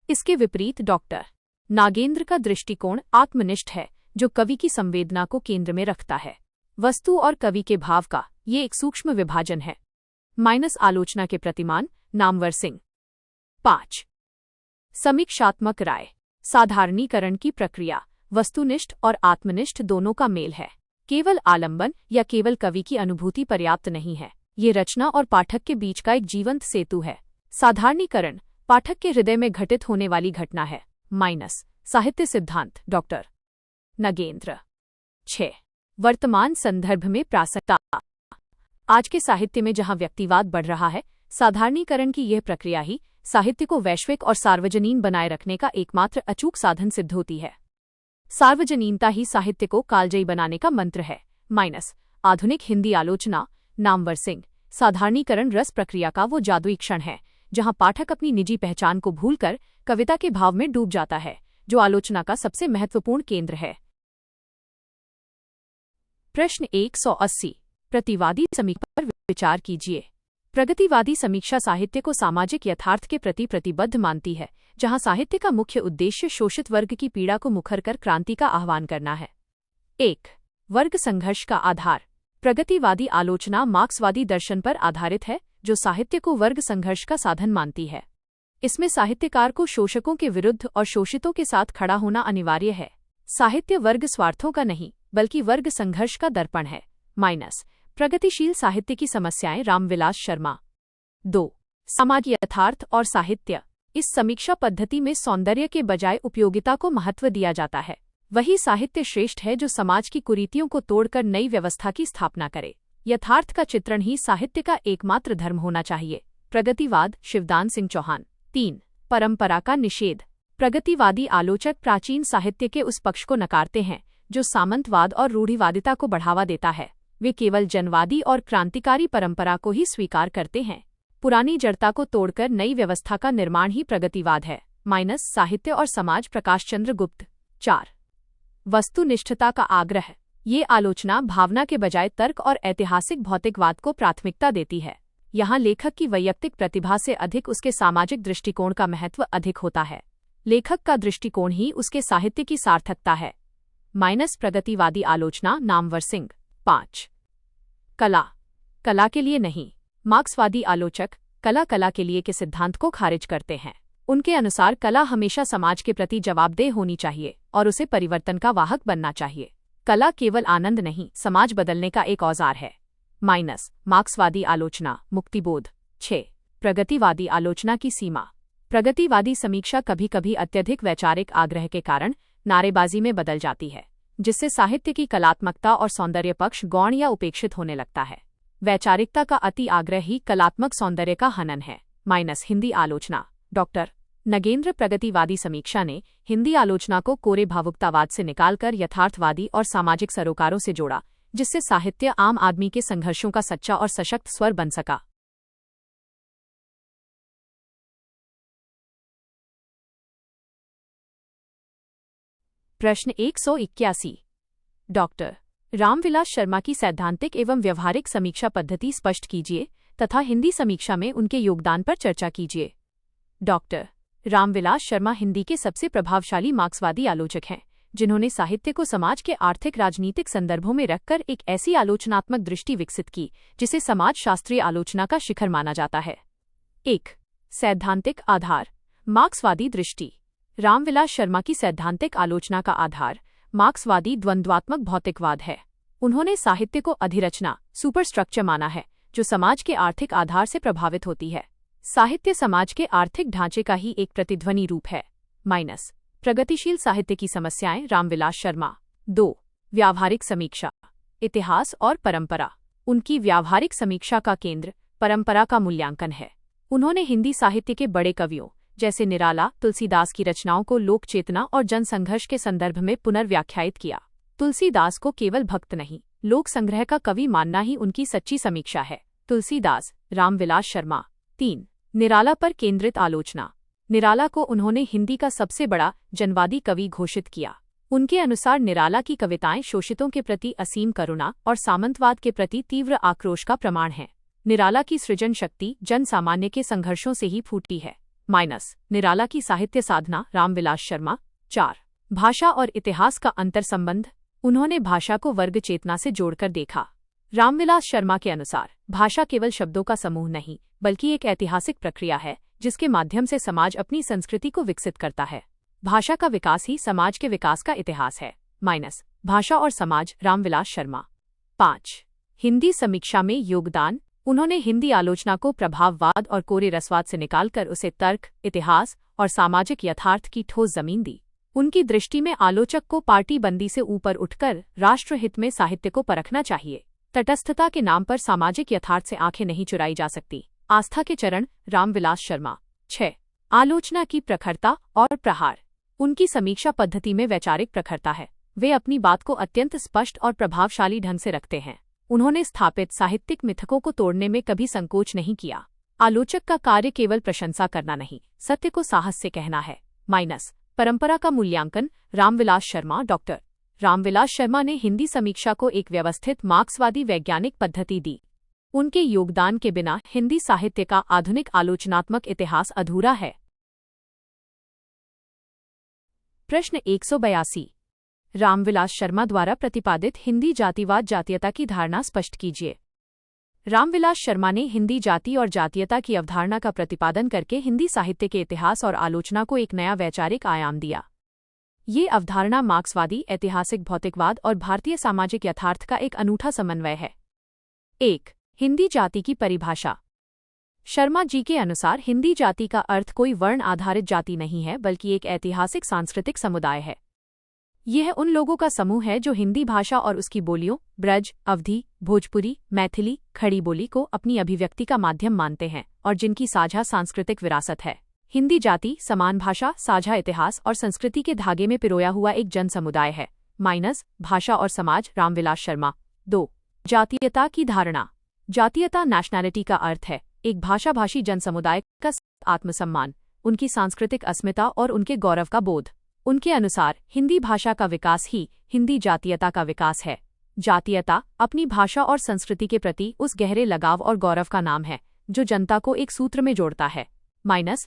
इसके विपरीत डॉक्टर नागेंद्र का दृष्टिकोण आत्मनिष्ठ है, जो कवि की संवेदना को केंद्र में रखता है। वस्तु और कवि के भाव का ये एक सूक्ष्म विभाजन है। माइनस आलोचना के प्रतिमान, नामवर सिंह। 5. समीक्षात्मक राय। साधारणीकरण की प्रक्रिया वस्तुनिष्ठ और आत्मनिष्ठ दोनों का मेल है। केवल आलंबन या केवल कवि की अनुभूति पर्याप्त नहीं है। ये रचना और पाठक के बीच का एक जीवंत सेतु है। साधारणीकरण पाठक के हृदय में घटित होने वाली घटना है। माइनस साहित्य सिद्धांत, डॉक्टर नागेंद्र। 6. वर्तमान संदर्भ में प्रासंगिकता। आज के साहित्य में जहां व्यक्तिवाद बढ़ रहा है, साधारणीकरण की यह प्रक्रिया ही साहित्य को वैश्विक और सार्वजनीन बनाए रखने का एकमात्र अचूक साधन सिद्ध होती है। सार्वजनीनता ही साहित्य को कालजयी बनाने का मंत्र है। माइनस आधुनिक हिंदी आलोचना, नामवर सिंह। साधारणीकरण रस प्रक्रिया का वो जादुई क्षण है जहां पाठक अपनी निजी पहचान को भूलकर कविता के भाव में डूब जाता है, जो आलोचना का सबसे महत्वपूर्ण केंद्र है। प्रश्न 180। प्रतिवादी समीक्षा पर विचार कीजिए। प्रगतिवादी समीक्षा साहित्य को सामाजिक यथार्थ के प्रति प्रतिबद्ध मानती है, जहां साहित्य का मुख्य उद्देश्य शोषित वर्ग की पीड़ा को मुखर कर क्रांति का आह्वान करना है। 1. वर्ग संघर्ष का आधार। प्रगतिवादी आलोचना मार्क्सवादी दर्शन पर आधारित है, जो साहित्य को वर्ग संघर्ष का साधन मानती है। इसमें साहित्यकार को शोषकों के विरुद्ध और शोषितों के साथ खड़ा होना अनिवार्य है। साहित्य वर्ग स्वार्थों का नहीं, बल्कि वर्ग संघर्ष का दर्पण है। माइनस प्रगतिशील साहित्य की समस्याएं, रामविलास शर्मा। 2. सामाजिक यथार्थ और साहित्य। इस समीक्षा पद्धति में सौंदर्य के बजाय उपयोगिता को महत्व दिया जाता है। वही साहित्य श्रेष्ठ है जो समाज की कुरीतियों को तोड़कर नई व्यवस्था की स्थापना करे। यथार्थ का चित्रण ही साहित्य का एकमात्र धर्म होना चाहिए। प्रगतिवाद, शिवदान सिंह चौहान। 3. परंपरा का निषेध। प्रगतिवादी आलोचक प्राचीन साहित्य के उस पक्ष को नकारते हैं जो सामंतवाद और रूढ़िवादिता को बढ़ावा देता है। वे केवल जनवादी और क्रांतिकारी परंपरा को ही स्वीकार करते हैं। पुरानी जड़ता को तोड़कर नई व्यवस्था का निर्माण ही प्रगतिवाद है। माइनस साहित्य और समाज, प्रकाश चंद्र गुप्त। 4. वस्तुनिष्ठता का आग्रह। ये आलोचना भावना के बजाय तर्क और ऐतिहासिक भौतिकवाद को प्राथमिकता देती है। यहाँ लेखक की वैयक्तिक प्रतिभा से अधिक उसके सामाजिक दृष्टिकोण का महत्व अधिक होता है। लेखक का दृष्टिकोण ही उसके साहित्य की सार्थकता है। माइनस प्रगतिवादी आलोचना, नामवर सिंह। 5. कला। कला के लिए नहीं। मार्क्सवादी आलोचक कला के लिए के सिद्धांत को खारिज करते हैं। उनके अनुसार कला हमेशा समाज के प्रति जवाबदेह होनी चाहिए और उसे परिवर्तन का वाहक बनना चाहिए। कला केवल आनंद नहीं, समाज बदलने का एक औजार है। मार्क्सवादी आलोचना, मुक्तिबोध। 6. प्रगतिवादी आलोचना की सीमा। प्रगतिवादी समीक्षा कभी कभी अत्यधिक वैचारिक आग्रह के कारण नारेबाजी में बदल जाती है, जिससे साहित्य की कलात्मकता और सौंदर्य पक्ष गौण या उपेक्षित होने लगता है। वैचारिकता का अति आग्रह ही कलात्मक सौंदर्य का हनन है। हिंदी आलोचना। डॉक्टर नगेंद्र प्रगतिवादी समीक्षा ने हिंदी आलोचना को कोरे भावुकतावाद से निकालकर यथार्थवादी और सामाजिक सरोकारों से जोड़ा, जिससे साहित्य आम आदमी के संघर्षों का सच्चा और सशक्त स्वर बन सका। प्रश्न 181। डॉक्टर रामविलास शर्मा की सैद्धांतिक एवं व्यवहारिक समीक्षा पद्धति स्पष्ट कीजिए तथा हिंदी समीक्षा में उनके योगदान पर चर्चा कीजिए। डॉक्टर रामविलास शर्मा हिंदी के सबसे प्रभावशाली मार्क्सवादी आलोचक हैं, जिन्होंने साहित्य को समाज के आर्थिक राजनीतिक संदर्भों में रखकर एक ऐसी आलोचनात्मक दृष्टि विकसित की जिसे समाज शास्त्रीय आलोचना का शिखर माना जाता है। 1. सैद्धांतिक आधार। मार्क्सवादी दृष्टि। रामविलास शर्मा की सैद्धांतिक आलोचना का आधार मार्क्सवादी द्वंद्वात्मक भौतिकवाद है। उन्होंने साहित्य को अधिरचना, सुपरस्ट्रक्चर माना है, जो समाज के आर्थिक आधार से प्रभावित होती है। साहित्य समाज के आर्थिक ढांचे का ही एक प्रतिध्वनि रूप है। प्रगतिशील साहित्य की समस्याएं। रामविलास शर्मा। 2. व्यावहारिक समीक्षा। इतिहास और परंपरा। उनकी व्यावहारिक समीक्षा का केंद्र परंपरा का मूल्यांकन है। उन्होंने हिंदी साहित्य के बड़े कवियों जैसे निराला, तुलसीदास की रचनाओं को लोक चेतना और जनसंघर्ष के संदर्भ में पुनर्व्याख्यायित किया। तुलसीदास को केवल भक्त नहीं, लोक संग्रह का कवि मानना ही उनकी सच्ची समीक्षा है। तुलसीदास। रामविलास शर्मा। 3. निराला पर केंद्रित आलोचना। निराला को उन्होंने हिंदी का सबसे बड़ा जनवादी कवि घोषित किया। उनके अनुसार निराला की कविताएं शोषितों के प्रति असीम करुणा और सामंतवाद के प्रति तीव्र आक्रोश का प्रमाण है। निराला की सृजन शक्ति जन सामान्य के संघर्षों से ही फूटी है। निराला की साहित्य साधना। रामविलास शर्मा। 4. भाषा और इतिहास का अंतर संबंध। उन्होंने भाषा को वर्ग चेतना से जोड़कर देखा। रामविलास शर्मा के अनुसार भाषा केवल शब्दों का समूह नहीं, बल्कि एक ऐतिहासिक प्रक्रिया है जिसके माध्यम से समाज अपनी संस्कृति को विकसित करता है। भाषा का विकास ही समाज के विकास का इतिहास है। भाषा और समाज। रामविलास शर्मा। 5. हिंदी समीक्षा में योगदान। उन्होंने हिंदी आलोचना को प्रभाववाद और कोरे रसवाद से निकालकर उसे तर्क, इतिहास और सामाजिक यथार्थ की ठोस जमीन दी। उनकी दृष्टि में आलोचक को पार्टीबंदी से ऊपर उठकर राष्ट्रहित में साहित्य को परखना चाहिए। तटस्थता के नाम पर सामाजिक यथार्थ से आंखें नहीं चुराई जा सकती। आस्था के चरण। रामविलास शर्मा। 6. आलोचना की प्रखरता और प्रहार। उनकी समीक्षा पद्धति में वैचारिक प्रखरता है। वे अपनी बात को अत्यंत स्पष्ट और प्रभावशाली ढंग से रखते हैं। उन्होंने स्थापित साहित्यिक मिथकों को तोड़ने में कभी संकोच नहीं किया। आलोचक का कार्य केवल प्रशंसा करना नहीं, सत्य को साहस से कहना है। परंपरा का मूल्यांकन। रामविलास शर्मा। डॉक्टर रामविलास शर्मा ने हिंदी समीक्षा को एक व्यवस्थित मार्क्सवादी वैज्ञानिक पद्धति दी। उनके योगदान के बिना हिंदी साहित्य का आधुनिक आलोचनात्मक इतिहास अधूरा है। प्रश्न 182। रामविलास शर्मा द्वारा प्रतिपादित हिंदी जातिवाद जातीयता की धारणा स्पष्ट कीजिए। रामविलास शर्मा ने हिंदी जाति और जातीयता की अवधारणा का प्रतिपादन करके हिंदी साहित्य के इतिहास और आलोचना को एक नया वैचारिक आयाम दिया। ये अवधारणा मार्क्सवादी, ऐतिहासिक भौतिकवाद और भारतीय सामाजिक यथार्थ का एक अनूठा समन्वय है। 1. हिंदी जाति की परिभाषा। शर्मा जी के अनुसार हिंदी जाति का अर्थ कोई वर्ण आधारित जाति नहीं है, बल्कि एक ऐतिहासिक सांस्कृतिक समुदाय है। यह उन लोगों का समूह है जो हिंदी भाषा और उसकी बोलियों ब्रज, अवधी, भोजपुरी, मैथिली, खड़ी बोली को अपनी अभिव्यक्ति का माध्यम मानते हैं और जिनकी साझा सांस्कृतिक विरासत है। हिंदी जाति समान भाषा, साझा इतिहास और संस्कृति के धागे में पिरोया हुआ एक जन समुदाय है। भाषा और समाज। रामविलास शर्मा। 2. जातीयता की धारणा। जातीयता नेशनैलिटी का अर्थ है एक भाषाभाषी जन समुदाय का आत्मसम्मान, उनकी सांस्कृतिक अस्मिता और उनके गौरव का बोध। उनके अनुसार हिंदी भाषा का विकास ही हिंदी जातीयता का विकास है। जातीयता अपनी भाषा और संस्कृति के प्रति उस गहरे लगाव और गौरव का नाम है जो जनता को एक सूत्र में जोड़ता है।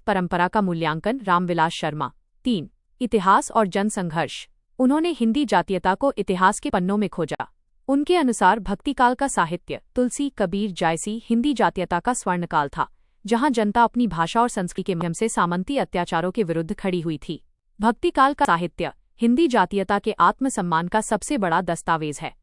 परंपरा का मूल्यांकन। रामविलास शर्मा। 3. इतिहास और जनसंघर्ष। उन्होंने हिंदी जातीयता को इतिहास के पन्नों में खोजा। उनके अनुसार भक्तिकाल का साहित्य तुलसी, कबीर, जायसी हिंदी जातीयता का स्वर्णकाल था, जहां जनता अपनी भाषा और संस्कृति के माध्यम से सामंती अत्याचारों के विरुद्ध खड़ी हुई थी। भक्तिकाल का साहित्य हिंदी जातीयता के आत्मसम्मान का सबसे बड़ा दस्तावेज है।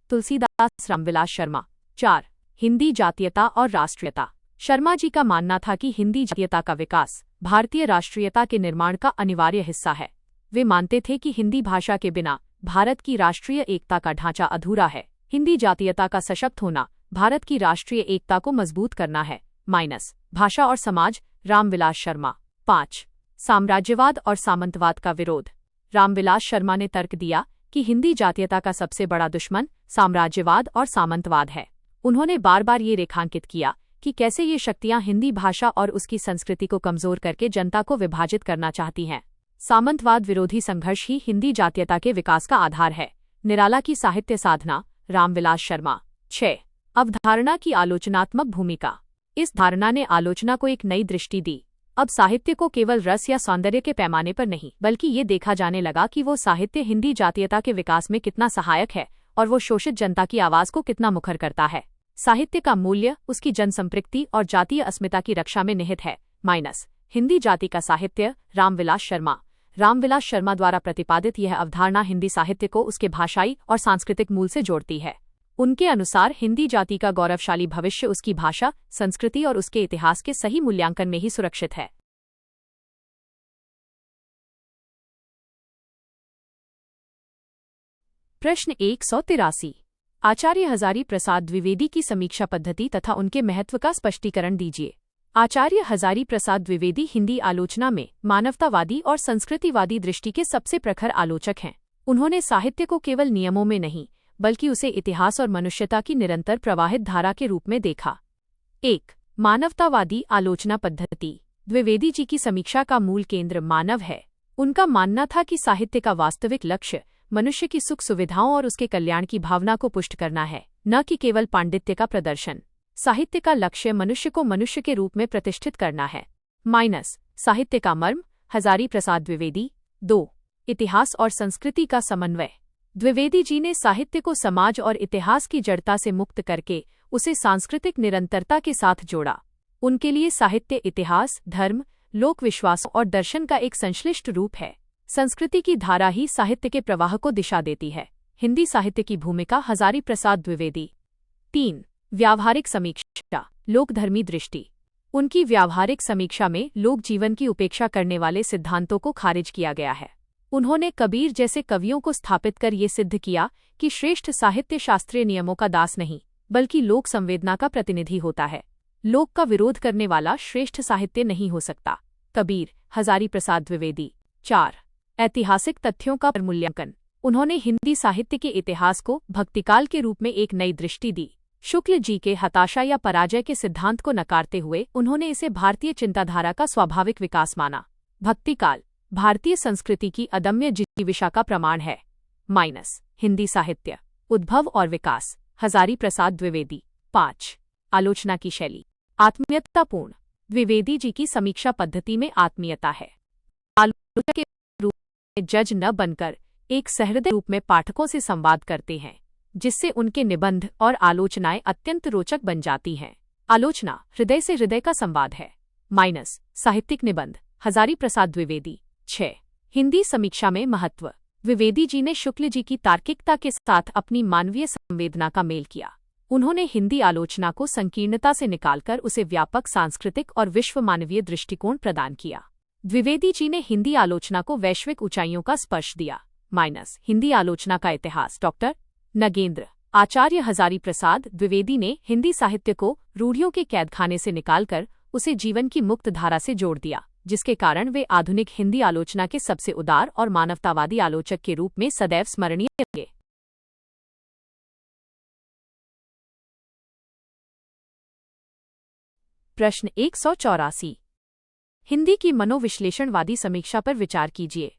तुलसीदास रामविलास शर्मा। 4. हिंदी जातीयता और राष्ट्रीयता। शर्मा जी का मानना था कि हिंदी जातीयता का विकास भारतीय राष्ट्रीयता के निर्माण का अनिवार्य हिस्सा है। वे मानते थे कि हिंदी भाषा के बिना भारत की राष्ट्रीय एकता का ढांचा अधूरा है। हिंदी जातीयता का सशक्त होना भारत की राष्ट्रीय एकता को मजबूत करना है। भाषा और समाज। रामविलास शर्मा। 5. साम्राज्यवाद और सामंतवाद का विरोध। रामविलास शर्मा ने तर्क दिया कि हिंदी जातीयता का सबसे बड़ा दुश्मन साम्राज्यवाद और सामंतवाद है। उन्होंने बार बार ये रेखांकित किया कि कैसे ये शक्तियां हिंदी भाषा और उसकी संस्कृति को कमजोर करके जनता को विभाजित करना चाहती हैं। सामंतवाद विरोधी संघर्ष ही हिंदी जातीयता के विकास का आधार है। निराला की साहित्य साधना। रामविलास शर्मा। 6. अवधारणा की आलोचनात्मक भूमिका। इस धारणा ने आलोचना को एक नई दृष्टि दी। अब साहित्य को केवल रस या सौंदर्य के पैमाने पर नहीं, बल्कि ये देखा जाने लगा कि वो साहित्य हिंदी जातीयता के विकास में कितना सहायक है और वो शोषित जनता की आवाज को कितना मुखर करता है। साहित्य का मूल्य उसकी जनसंपृक्ति और जातीय अस्मिता की रक्षा में निहित है। हिंदी जाति का साहित्य। रामविलास शर्मा। रामविलास शर्मा द्वारा प्रतिपादित यह अवधारणा हिंदी साहित्य को उसके भाषाई और सांस्कृतिक मूल से जोड़ती है। उनके अनुसार हिंदी जाति का गौरवशाली भविष्य उसकी भाषा, संस्कृति और उसके इतिहास के सही मूल्यांकन में ही सुरक्षित है। प्रश्न 183। आचार्य हजारी प्रसाद द्विवेदी की समीक्षा पद्धति तथा उनके महत्व का स्पष्टीकरण दीजिए। आचार्य हजारी प्रसाद द्विवेदी हिंदी आलोचना में मानवतावादी और संस्कृतिवादी दृष्टि के सबसे प्रखर आलोचक हैं। उन्होंने साहित्य को केवल नियमों में नहीं, बल्कि उसे इतिहास और मनुष्यता की निरंतर प्रवाहित धारा के रूप में देखा। 1. मानवतावादी आलोचना पद्धति। द्विवेदी जी की समीक्षा का मूल केंद्र मानव है। उनका मानना था कि साहित्य का वास्तविक लक्ष्य मनुष्य की सुख सुविधाओं और उसके कल्याण की भावना को पुष्ट करना है, न कि केवल पांडित्य का प्रदर्शन। साहित्य का लक्ष्य मनुष्य को मनुष्य के रूप में प्रतिष्ठित करना है। साहित्य का मर्म। हजारी प्रसाद द्विवेदी। 2. इतिहास और संस्कृति का समन्वय। द्विवेदी जी ने साहित्य को समाज और इतिहास की जड़ता से मुक्त करके उसे सांस्कृतिक निरंतरता के साथ जोड़ा। उनके लिए साहित्य इतिहास, धर्म, लोक विश्वास और दर्शन का एक संश्लिष्ट रूप है। संस्कृति की धारा ही साहित्य के प्रवाह को दिशा देती है। हिंदी साहित्य की भूमिका। हजारी प्रसाद द्विवेदी। 3. व्यावहारिक समीक्षा। लोकधर्मी दृष्टि। उनकी व्यावहारिक समीक्षा में लोक जीवन की उपेक्षा करने वाले सिद्धांतों को खारिज किया गया है। उन्होंने कबीर जैसे कवियों को स्थापित कर ये सिद्ध किया कि श्रेष्ठ साहित्य शास्त्रीय नियमों का दास नहीं, बल्कि लोक संवेदना का प्रतिनिधि होता है। लोक का विरोध करने वाला श्रेष्ठ साहित्य नहीं हो सकता। कबीर। हजारी प्रसाद द्विवेदी। 4. ऐतिहासिक तथ्यों का मूल्यांकन। उन्होंने हिंदी साहित्य के इतिहास को भक्तिकाल के रूप में एक नई दृष्टि दी। शुक्ल जी के हताशा या पराजय के सिद्धांत को नकारते हुए उन्होंने इसे भारतीय चिंताधारा का स्वाभाविक विकास माना। भक्तिकाल भारतीय संस्कृति की अदम्य जिजीविषा का प्रमाण है। हिंदी साहित्य उद्भव और विकास। हजारी प्रसाद द्विवेदी। 5. आलोचना की शैली। आत्मीयतापूर्ण। द्विवेदी जी की समीक्षा पद्धति में आत्मीयता है। आलोचना के रूप में जज न बनकर एक सहृदय रूप में पाठकों से संवाद करते हैं, जिससे उनके निबंध और आलोचनाएं अत्यंत रोचक बन जाती हैं। आलोचना हृदय से हृदय का संवाद है। साहित्यिक निबंध। हजारी प्रसाद द्विवेदी। 6. हिंदी समीक्षा में महत्व। द्विवेदी जी ने शुक्ल जी की तार्किकता के साथ अपनी मानवीय संवेदना का मेल किया। उन्होंने हिंदी आलोचना को संकीर्णता से निकालकर उसे व्यापक सांस्कृतिक और विश्व मानवीय दृष्टिकोण प्रदान किया। द्विवेदी जी ने हिंदी आलोचना को वैश्विक ऊंचाइयों का स्पर्श दिया। हिंदी आलोचना का इतिहास। डॉक्टर नगेंद्र आचार्य हजारी प्रसाद द्विवेदी ने हिंदी साहित्य को रूढ़ियों के कैदखाने से निकालकर उसे जीवन की मुक्त धारा से जोड़ दिया, जिसके कारण वे आधुनिक हिंदी आलोचना के सबसे उदार और मानवतावादी आलोचक के रूप में सदैव स्मरणीय रहे। प्रश्न 184। हिंदी की मनोविश्लेषणवादी समीक्षा पर विचार कीजिए।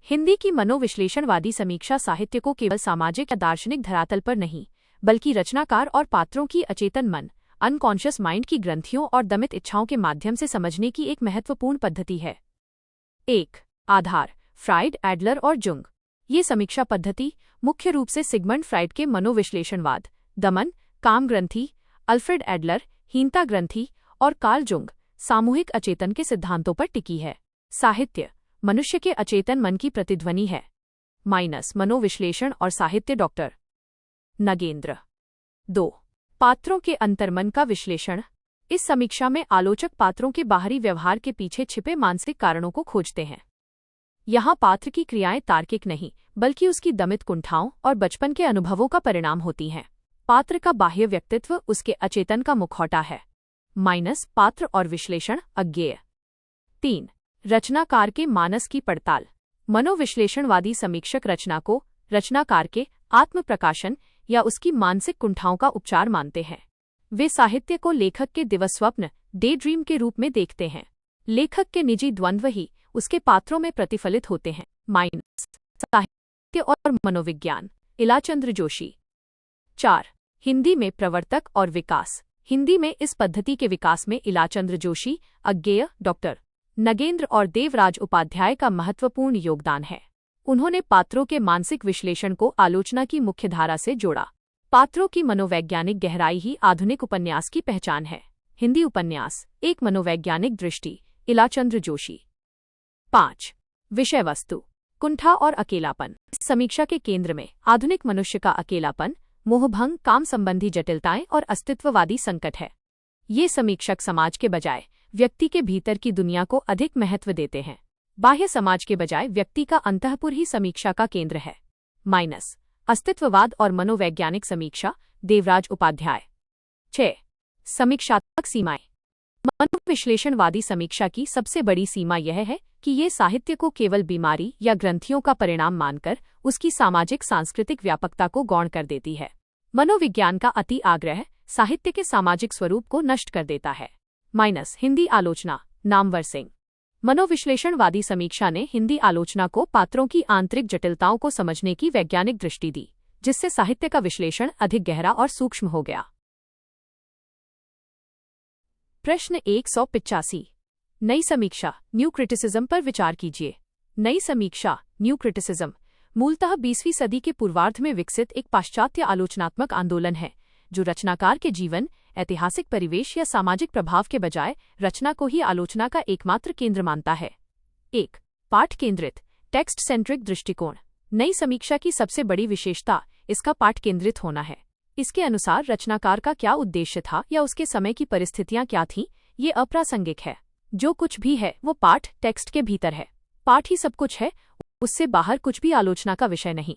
हिंदी की मनोविश्लेषणवादी समीक्षा साहित्य को केवल सामाजिक या दार्शनिक धरातल पर नहीं, बल्कि रचनाकार और पात्रों की अचेतन मन, अनकॉन्शियस माइंड की ग्रंथियों और दमित इच्छाओं के माध्यम से समझने की एक महत्वपूर्ण पद्धति है। 1. आधार। फ्राइड, एडलर और जुंग। ये समीक्षा पद्धति मुख्य रूप से सिगमंड फ्राइड के मनोविश्लेषणवाद, दमन, काम ग्रंथि, अल्फ्रेड एडलर, हीनता ग्रंथि और कार्ल जुंग सामूहिक अचेतन के सिद्धांतों पर टिकी है। साहित्य मनुष्य के अचेतन मन की प्रतिध्वनि है। मनोविश्लेषण और साहित्य डॉक्टर नगेंद्र। 2. पात्रों के अंतर्मन का विश्लेषण। इस समीक्षा में आलोचक पात्रों के बाहरी व्यवहार के पीछे छिपे मानसिक कारणों को खोजते हैं। यहाँ पात्र की क्रियाएं तार्किक नहीं बल्कि उसकी दमित कुंठाओं और बचपन के अनुभवों का परिणाम होती हैं। पात्र का बाह्य व्यक्तित्व उसके अचेतन का मुखौटा है। पात्र और विश्लेषण अज्ञेय। 3. रचनाकार के मानस की पड़ताल। मनोविश्लेषणवादी समीक्षक रचना को रचनाकार के आत्म प्रकाशन या उसकी मानसिक कुंठाओं का उपचार मानते हैं। वे साहित्य को लेखक के दिवस्वप्न डे ड्रीम के रूप में देखते हैं। लेखक के निजी द्वंद्व ही उसके पात्रों में प्रतिफलित होते हैं। साहित्य और मनोविज्ञान इलाचंद्र जोशी। 4. हिंदी में प्रवर्तक और विकास। हिंदी में इस पद्धति के विकास में इलाचंद्र जोशी, अज्ञेय, डॉक्टर नगेंद्र और देवराज उपाध्याय का महत्वपूर्ण योगदान है। उन्होंने पात्रों के मानसिक विश्लेषण को आलोचना की मुख्यधारा से जोड़ा। पात्रों की मनोवैज्ञानिक गहराई ही आधुनिक उपन्यास की पहचान है। हिंदी उपन्यास एक मनोवैज्ञानिक दृष्टि इलाचंद्र जोशी। 5. विषय वस्तु कुंठा और अकेलापन। इस समीक्षा के केंद्र में आधुनिक मनुष्य का अकेलापन, मोहभंग, काम संबंधी जटिलताएं और अस्तित्ववादी संकट है। ये समीक्षक समाज के बजाय व्यक्ति के भीतर की दुनिया को अधिक महत्व देते हैं। बाह्य समाज के बजाय व्यक्ति का अंतःपुर ही समीक्षा का केंद्र है। अस्तित्ववाद और मनोवैज्ञानिक समीक्षा देवराज उपाध्याय। 6. समीक्षात्मक सीमाएं। मनोविश्लेषणवादी समीक्षा की सबसे बड़ी सीमा यह है कि ये साहित्य को केवल बीमारी या ग्रंथियों का परिणाम मानकर उसकी सामाजिक सांस्कृतिक व्यापकता को गौण कर देती है। मनोविज्ञान का अति आग्रह साहित्य के सामाजिक स्वरूप को नष्ट कर देता है। हिंदी आलोचना नामवर सिंह। मनोविश्लेषणवादी समीक्षा ने हिंदी आलोचना को पात्रों की आंतरिक जटिलताओं को समझने की वैज्ञानिक दृष्टि दी, जिससे साहित्य का विश्लेषण अधिक गहरा और सूक्ष्म हो गया। प्रश्न 185। नई समीक्षा न्यू क्रिटिसिज्म पर विचार कीजिए। नई समीक्षा न्यू क्रिटिसिज्म मूलतः 20वीं सदी के पूर्वार्ध में विकसित एक पाश्चात्य आलोचनात्मक आंदोलन है, जो रचनाकार के जीवन, ऐतिहासिक परिवेश या सामाजिक प्रभाव के बजाय रचना को ही आलोचना का एकमात्र केंद्र मानता है। 1. पाठ केंद्रित टेक्स्ट सेंट्रिक दृष्टिकोण। नई समीक्षा की सबसे बड़ी विशेषता इसका पाठ केंद्रित होना है। इसके अनुसार रचनाकार का क्या उद्देश्य था या उसके समय की परिस्थितियां क्या थीं, ये अप्रासंगिक है। जो कुछ भी है वो पाठ टेक्स्ट के भीतर है। पाठ ही सब कुछ है, उससे बाहर कुछ भी आलोचना का विषय नहीं।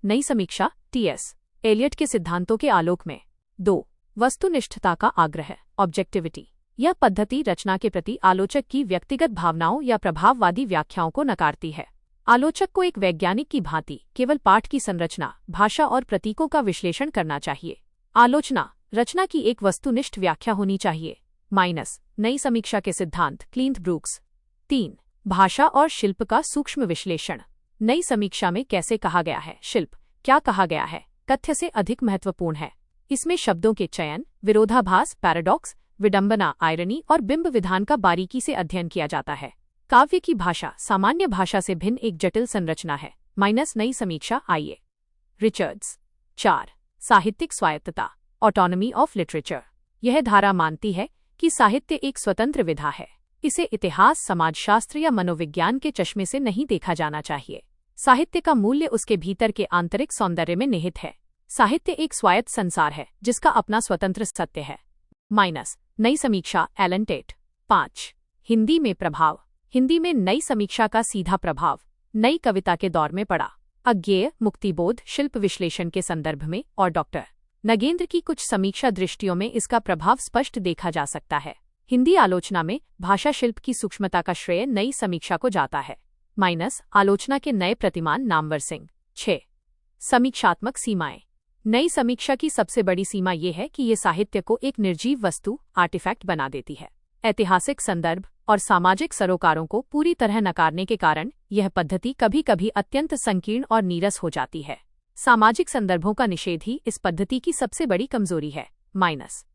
नई समीक्षा टी.एस. एलियट के सिद्धांतों के आलोक में। 2. वस्तुनिष्ठता का आग्रह ऑब्जेक्टिविटी। यह पद्धति रचना के प्रति आलोचक की व्यक्तिगत भावनाओं या प्रभाववादी व्याख्याओं को नकारती है। आलोचक को एक वैज्ञानिक की भांति केवल पाठ की संरचना, भाषा और प्रतीकों का विश्लेषण करना चाहिए। आलोचना रचना की एक वस्तुनिष्ठ व्याख्या होनी चाहिए। नई समीक्षा के सिद्धांत क्लिंथ ब्रूक्स। 3. भाषा और शिल्प का सूक्ष्म विश्लेषण। नई समीक्षा में कैसे कहा गया है, शिल्प क्या कहा गया है, तथ्य से अधिक महत्वपूर्ण है। इसमें शब्दों के चयन, विरोधाभास, पैराडॉक्स, विडंबना, आयरनी और बिंब विधान का बारीकी से अध्ययन किया जाता है। काव्य की भाषा सामान्य भाषा से भिन्न एक जटिल संरचना है। नई समीक्षा आइए। रिचर्ड्स। 4. साहित्यिक स्वायत्तता ऑटोनॉमी ऑफ लिटरेचर। यह धारा मानती है कि साहित्य एक स्वतंत्र विधा है। इसे इतिहास, समाजशास्त्र या मनोविज्ञान के चश्मे से नहीं देखा जाना चाहिए। साहित्य का मूल्य उसके भीतर के आंतरिक सौंदर्य में निहित है। साहित्य एक स्वायत्त संसार है जिसका अपना स्वतंत्र सत्य है। नई समीक्षा एलन टेट। 5. हिंदी में प्रभाव। हिंदी में नई समीक्षा का सीधा प्रभाव नई कविता के दौर में पड़ा। अज्ञेय, मुक्तिबोध, शिल्प विश्लेषण के संदर्भ में और डॉक्टर नगेंद्र की कुछ समीक्षा दृष्टियों में इसका प्रभाव स्पष्ट देखा जा सकता है। हिंदी आलोचना में भाषा शिल्प की सूक्ष्मता का श्रेय नई समीक्षा को जाता है। आलोचना के नए प्रतिमान नामवर सिंह। 6. समीक्षात्मक सीमाएं। नई समीक्षा की सबसे बड़ी सीमा ये है कि ये साहित्य को एक निर्जीव वस्तु, आर्टिफैक्ट बना देती है। ऐतिहासिक संदर्भ और सामाजिक सरोकारों को पूरी तरह नकारने के कारण यह पद्धति कभी कभी अत्यंत संकीर्ण और नीरस हो जाती है। सामाजिक संदर्भों का निषेध ही इस पद्धति की सबसे बड़ी कमजोरी है।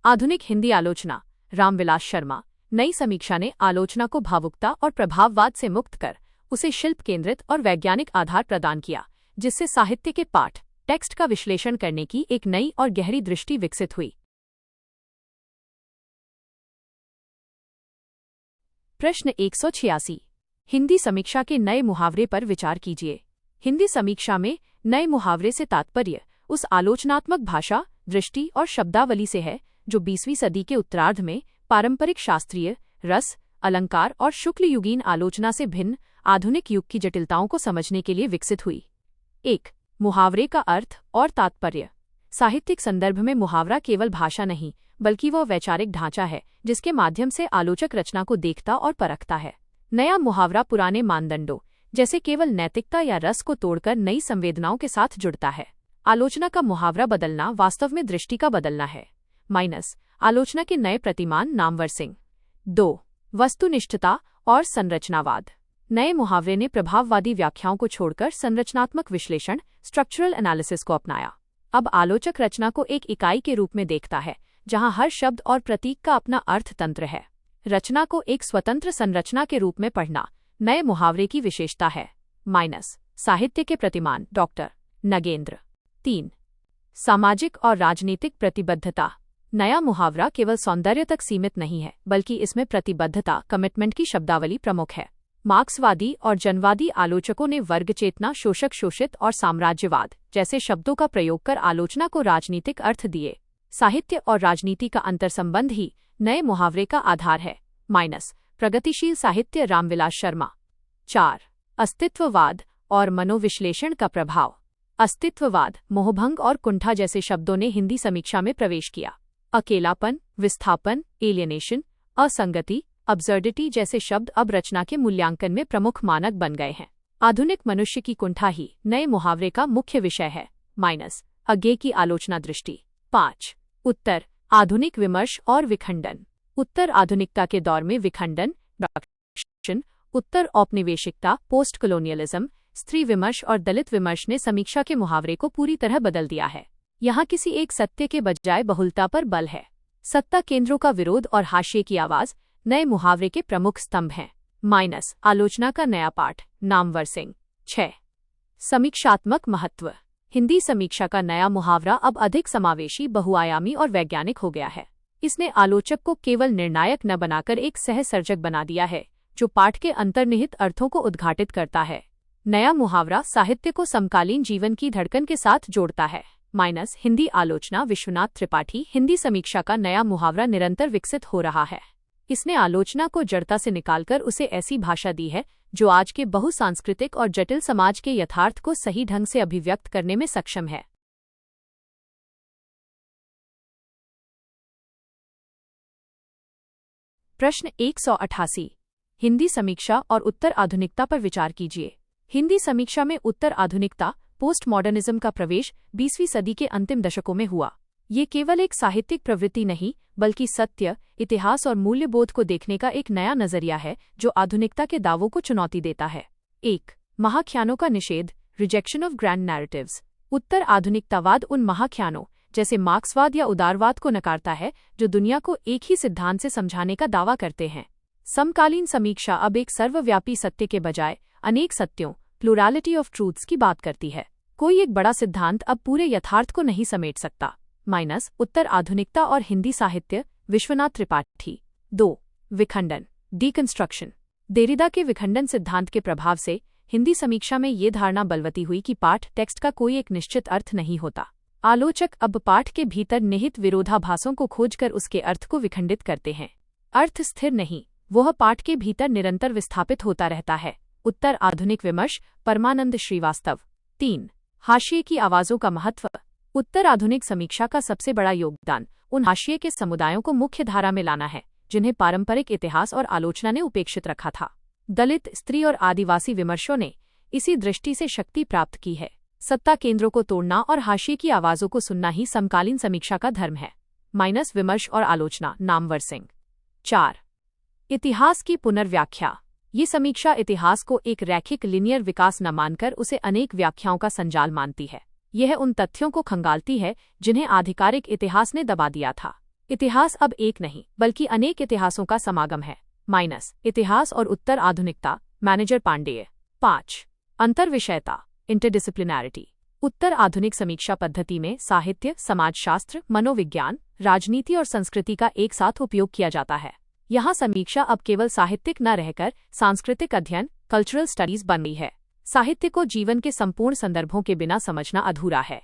आधुनिक हिंदी आलोचना रामविलास शर्मा। नई समीक्षा ने आलोचना को भावुकता और प्रभाववाद से मुक्त कर उसे शिल्प केंद्रित और वैज्ञानिक आधार प्रदान किया, जिससे साहित्य के पाठ, टेक्स्ट का विश्लेषण करने की एक नई और गहरी दृष्टि विकसित हुई। प्रश्न 186। हिंदी समीक्षा के नए मुहावरे पर विचार कीजिए। हिंदी समीक्षा में नए मुहावरे से तात्पर्य उस आलोचनात्मक भाषा, दृष्टि और शब्दावली से है जो 20वीं सदी के उत्तरार्ध में पारंपरिक शास्त्रीय, रस, अलंकार और शुक्ल युगीन आलोचना से भिन्न आधुनिक युग की जटिलताओं को समझने के लिए विकसित हुई। 1. मुहावरे का अर्थ और तात्पर्य। साहित्यिक संदर्भ में मुहावरा केवल भाषा नहीं, बल्कि वह वैचारिक ढांचा है जिसके माध्यम से आलोचक रचना को देखता और परखता है। नया मुहावरा पुराने मानदंडों, जैसे केवल नैतिकता या रस को तोड़कर नई संवेदनाओं के साथ जुड़ता है। आलोचना का मुहावरा बदलना वास्तव में दृष्टि का बदलना है। आलोचना के नए प्रतिमान नामवर सिंह। 2. वस्तुनिष्ठता और संरचनावाद। नए मुहावरे ने प्रभाववादी व्याख्याओं को छोड़कर संरचनात्मक विश्लेषण, स्ट्रक्चरल एनालिसिस को अपनाया। अब आलोचक रचना को एक इकाई के रूप में देखता है, जहां हर शब्द और प्रतीक का अपना अर्थतंत्र है। रचना को एक स्वतंत्र संरचना के रूप में पढ़ना नए मुहावरे की विशेषता है। साहित्य के प्रतिमान डॉक्टर नगेंद्र। 3. सामाजिक और राजनीतिक प्रतिबद्धता। नया मुहावरा केवल सौंदर्य तक सीमित नहीं है, बल्कि इसमें प्रतिबद्धता, कमिटमेंट की शब्दावली प्रमुख है। मार्क्सवादी और जनवादी आलोचकों ने वर्ग चेतना, शोषक शोषित और साम्राज्यवाद जैसे शब्दों का प्रयोग कर आलोचना को राजनीतिक अर्थ दिए। साहित्य और राजनीति का अंतर्संबंध ही नए मुहावरे का आधार है। प्रगतिशील साहित्य रामविलास शर्मा। 4. अस्तित्ववाद और मनोविश्लेषण का प्रभाव। अस्तित्ववाद, मोहभंग और कुंठा जैसे शब्दों ने हिंदी समीक्षा में प्रवेश किया। अकेलापन, विस्थापन, एलियनेशन, असंगति, अब्सर्डिटी जैसे शब्द अब रचना के मूल्यांकन में प्रमुख मानक बन गए हैं। आधुनिक मनुष्य की कुंठा ही नए मुहावरे का मुख्य विषय है। अज्ञे की आलोचना दृष्टि। 5. उत्तर आधुनिक विमर्श और विखंडन। उत्तर आधुनिकता के दौर में विखंडन, उत्तर औपनिवेशिकता, पोस्ट कॉलोनियलिज्म, स्त्री विमर्श और दलित विमर्श ने समीक्षा के मुहावरे को पूरी तरह बदल दिया है। यहाँ किसी एक सत्य के बजाय बहुलता पर बल है। सत्ता केंद्रों का विरोध और हाशिए की आवाज नए मुहावरे के प्रमुख स्तंभ हैं। आलोचना का नया पाठ नामवर सिंह। 6. समीक्षात्मक महत्व। हिंदी समीक्षा का नया मुहावरा अब अधिक समावेशी, बहुआयामी और वैज्ञानिक हो गया है। इसने आलोचक को केवल निर्णायक न बनाकर एक सहसर्जक बना दिया है, जो पाठ के अंतर्निहित अर्थों को उद्घाटित करता है। नया मुहावरा साहित्य को समकालीन जीवन की धड़कन के साथ जोड़ता है। हिंदी आलोचना विश्वनाथ त्रिपाठी। हिंदी समीक्षा का नया मुहावरा निरंतर विकसित हो रहा है। इसने आलोचना को जड़ता से निकालकर उसे ऐसी भाषा दी है जो आज के बहुसांस्कृतिक और जटिल समाज के यथार्थ को सही ढंग से अभिव्यक्त करने में सक्षम है। प्रश्न 188। हिंदी समीक्षा और उत्तर आधुनिकता पर विचार कीजिए। हिंदी समीक्षा में उत्तर आधुनिकता, पोस्ट मॉडर्निज्म का प्रवेश 20वीं सदी के अंतिम दशकों में हुआ। ये केवल एक साहित्यिक प्रवृत्ति नहीं, बल्कि सत्य, इतिहास और मूल्यबोध को देखने का एक नया नजरिया है जो आधुनिकता के दावों को चुनौती देता है। 1. महाख्यानों का निषेध, रिजेक्शन ऑफ ग्रैंड नैरेटिव्स। उत्तर आधुनिकतावाद उन महाख्यानों जैसे मार्क्सवाद या उदारवाद को नकारता है जो दुनिया को एक ही सिद्धांत से समझाने का दावा करते हैं। समकालीन समीक्षा अब एक सर्वव्यापी सत्य के बजाय अनेक सत्यों, प्लुरैलिटी ऑफ ट्रूथ्स की बात करती है। कोई एक बड़ा सिद्धांत अब पूरे यथार्थ को नहीं समेट सकता। उत्तर आधुनिकता और हिंदी साहित्य विश्वनाथ त्रिपाठी। 2. विखंडन, डीकंस्ट्रक्शन। देरिदा के विखंडन सिद्धांत के प्रभाव से हिंदी समीक्षा में ये धारणा बलवती हुई कि पाठ टेक्स्ट का कोई एक निश्चित अर्थ नहीं होता। आलोचक अब पाठ के भीतर निहित विरोधाभासों को खोजकर उसके अर्थ को विखंडित करते हैं। अर्थ स्थिर नहीं, वह पाठ के भीतर निरंतर विस्थापित होता रहता है। उत्तर आधुनिक विमर्श, परमानंद श्रीवास्तव। 3. हाशिए की आवाजों का महत्व। उत्तर आधुनिक समीक्षा का सबसे बड़ा योगदान उन हाशिए के समुदायों को मुख्य धारा में लाना है जिन्हें पारंपरिक इतिहास और आलोचना ने उपेक्षित रखा था। दलित, स्त्री और आदिवासी विमर्शों ने इसी दृष्टि से शक्ति प्राप्त की है। सत्ता केंद्रों को तोड़ना और हाशिए की आवाजों को सुनना ही समकालीन समीक्षा का धर्म है। विमर्श और आलोचना नामवर सिंह। 4. इतिहास की पुनर्व्याख्या। ये समीक्षा इतिहास को एक रैखिक लिनियर विकास न मानकर उसे अनेक व्याख्याओं का संजाल मानती है। यह उन तथ्यों को खंगालती है जिन्हें आधिकारिक इतिहास ने दबा दिया था। इतिहास अब एक नहीं, बल्कि अनेक इतिहासों का समागम है। इतिहास और उत्तर आधुनिकता मैनेजर पांडेय। 5. अंतर्विषयता, इंटरडिसिप्लिनैरिटी। उत्तर आधुनिक समीक्षा पद्धति में साहित्य, समाजशास्त्र, मनोविज्ञान, राजनीति और संस्कृति का एक साथ उपयोग किया जाता है। यहाँ समीक्षा अब केवल साहित्यिक न रहकर सांस्कृतिक अध्ययन कल्चरल स्टडीज बन गई है। साहित्य को जीवन के संपूर्ण संदर्भों के बिना समझना अधूरा है।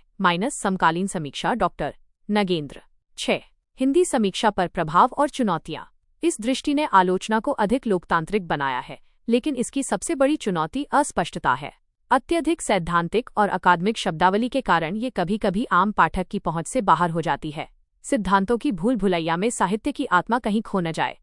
समकालीन समीक्षा डॉक्टर नगेंद्र। 6. हिंदी समीक्षा पर प्रभाव और चुनौतियां। इस दृष्टि ने आलोचना को अधिक लोकतांत्रिक बनाया है, लेकिन इसकी सबसे बड़ी चुनौती अस्पष्टता है। अत्यधिक सैद्धांतिक और अकादमिक शब्दावली के कारण ये कभी कभी आम पाठक की पहुंच से बाहर हो जाती है। सिद्धांतों की भूल भुलैया में साहित्य की आत्मा कहीं खो न जाए।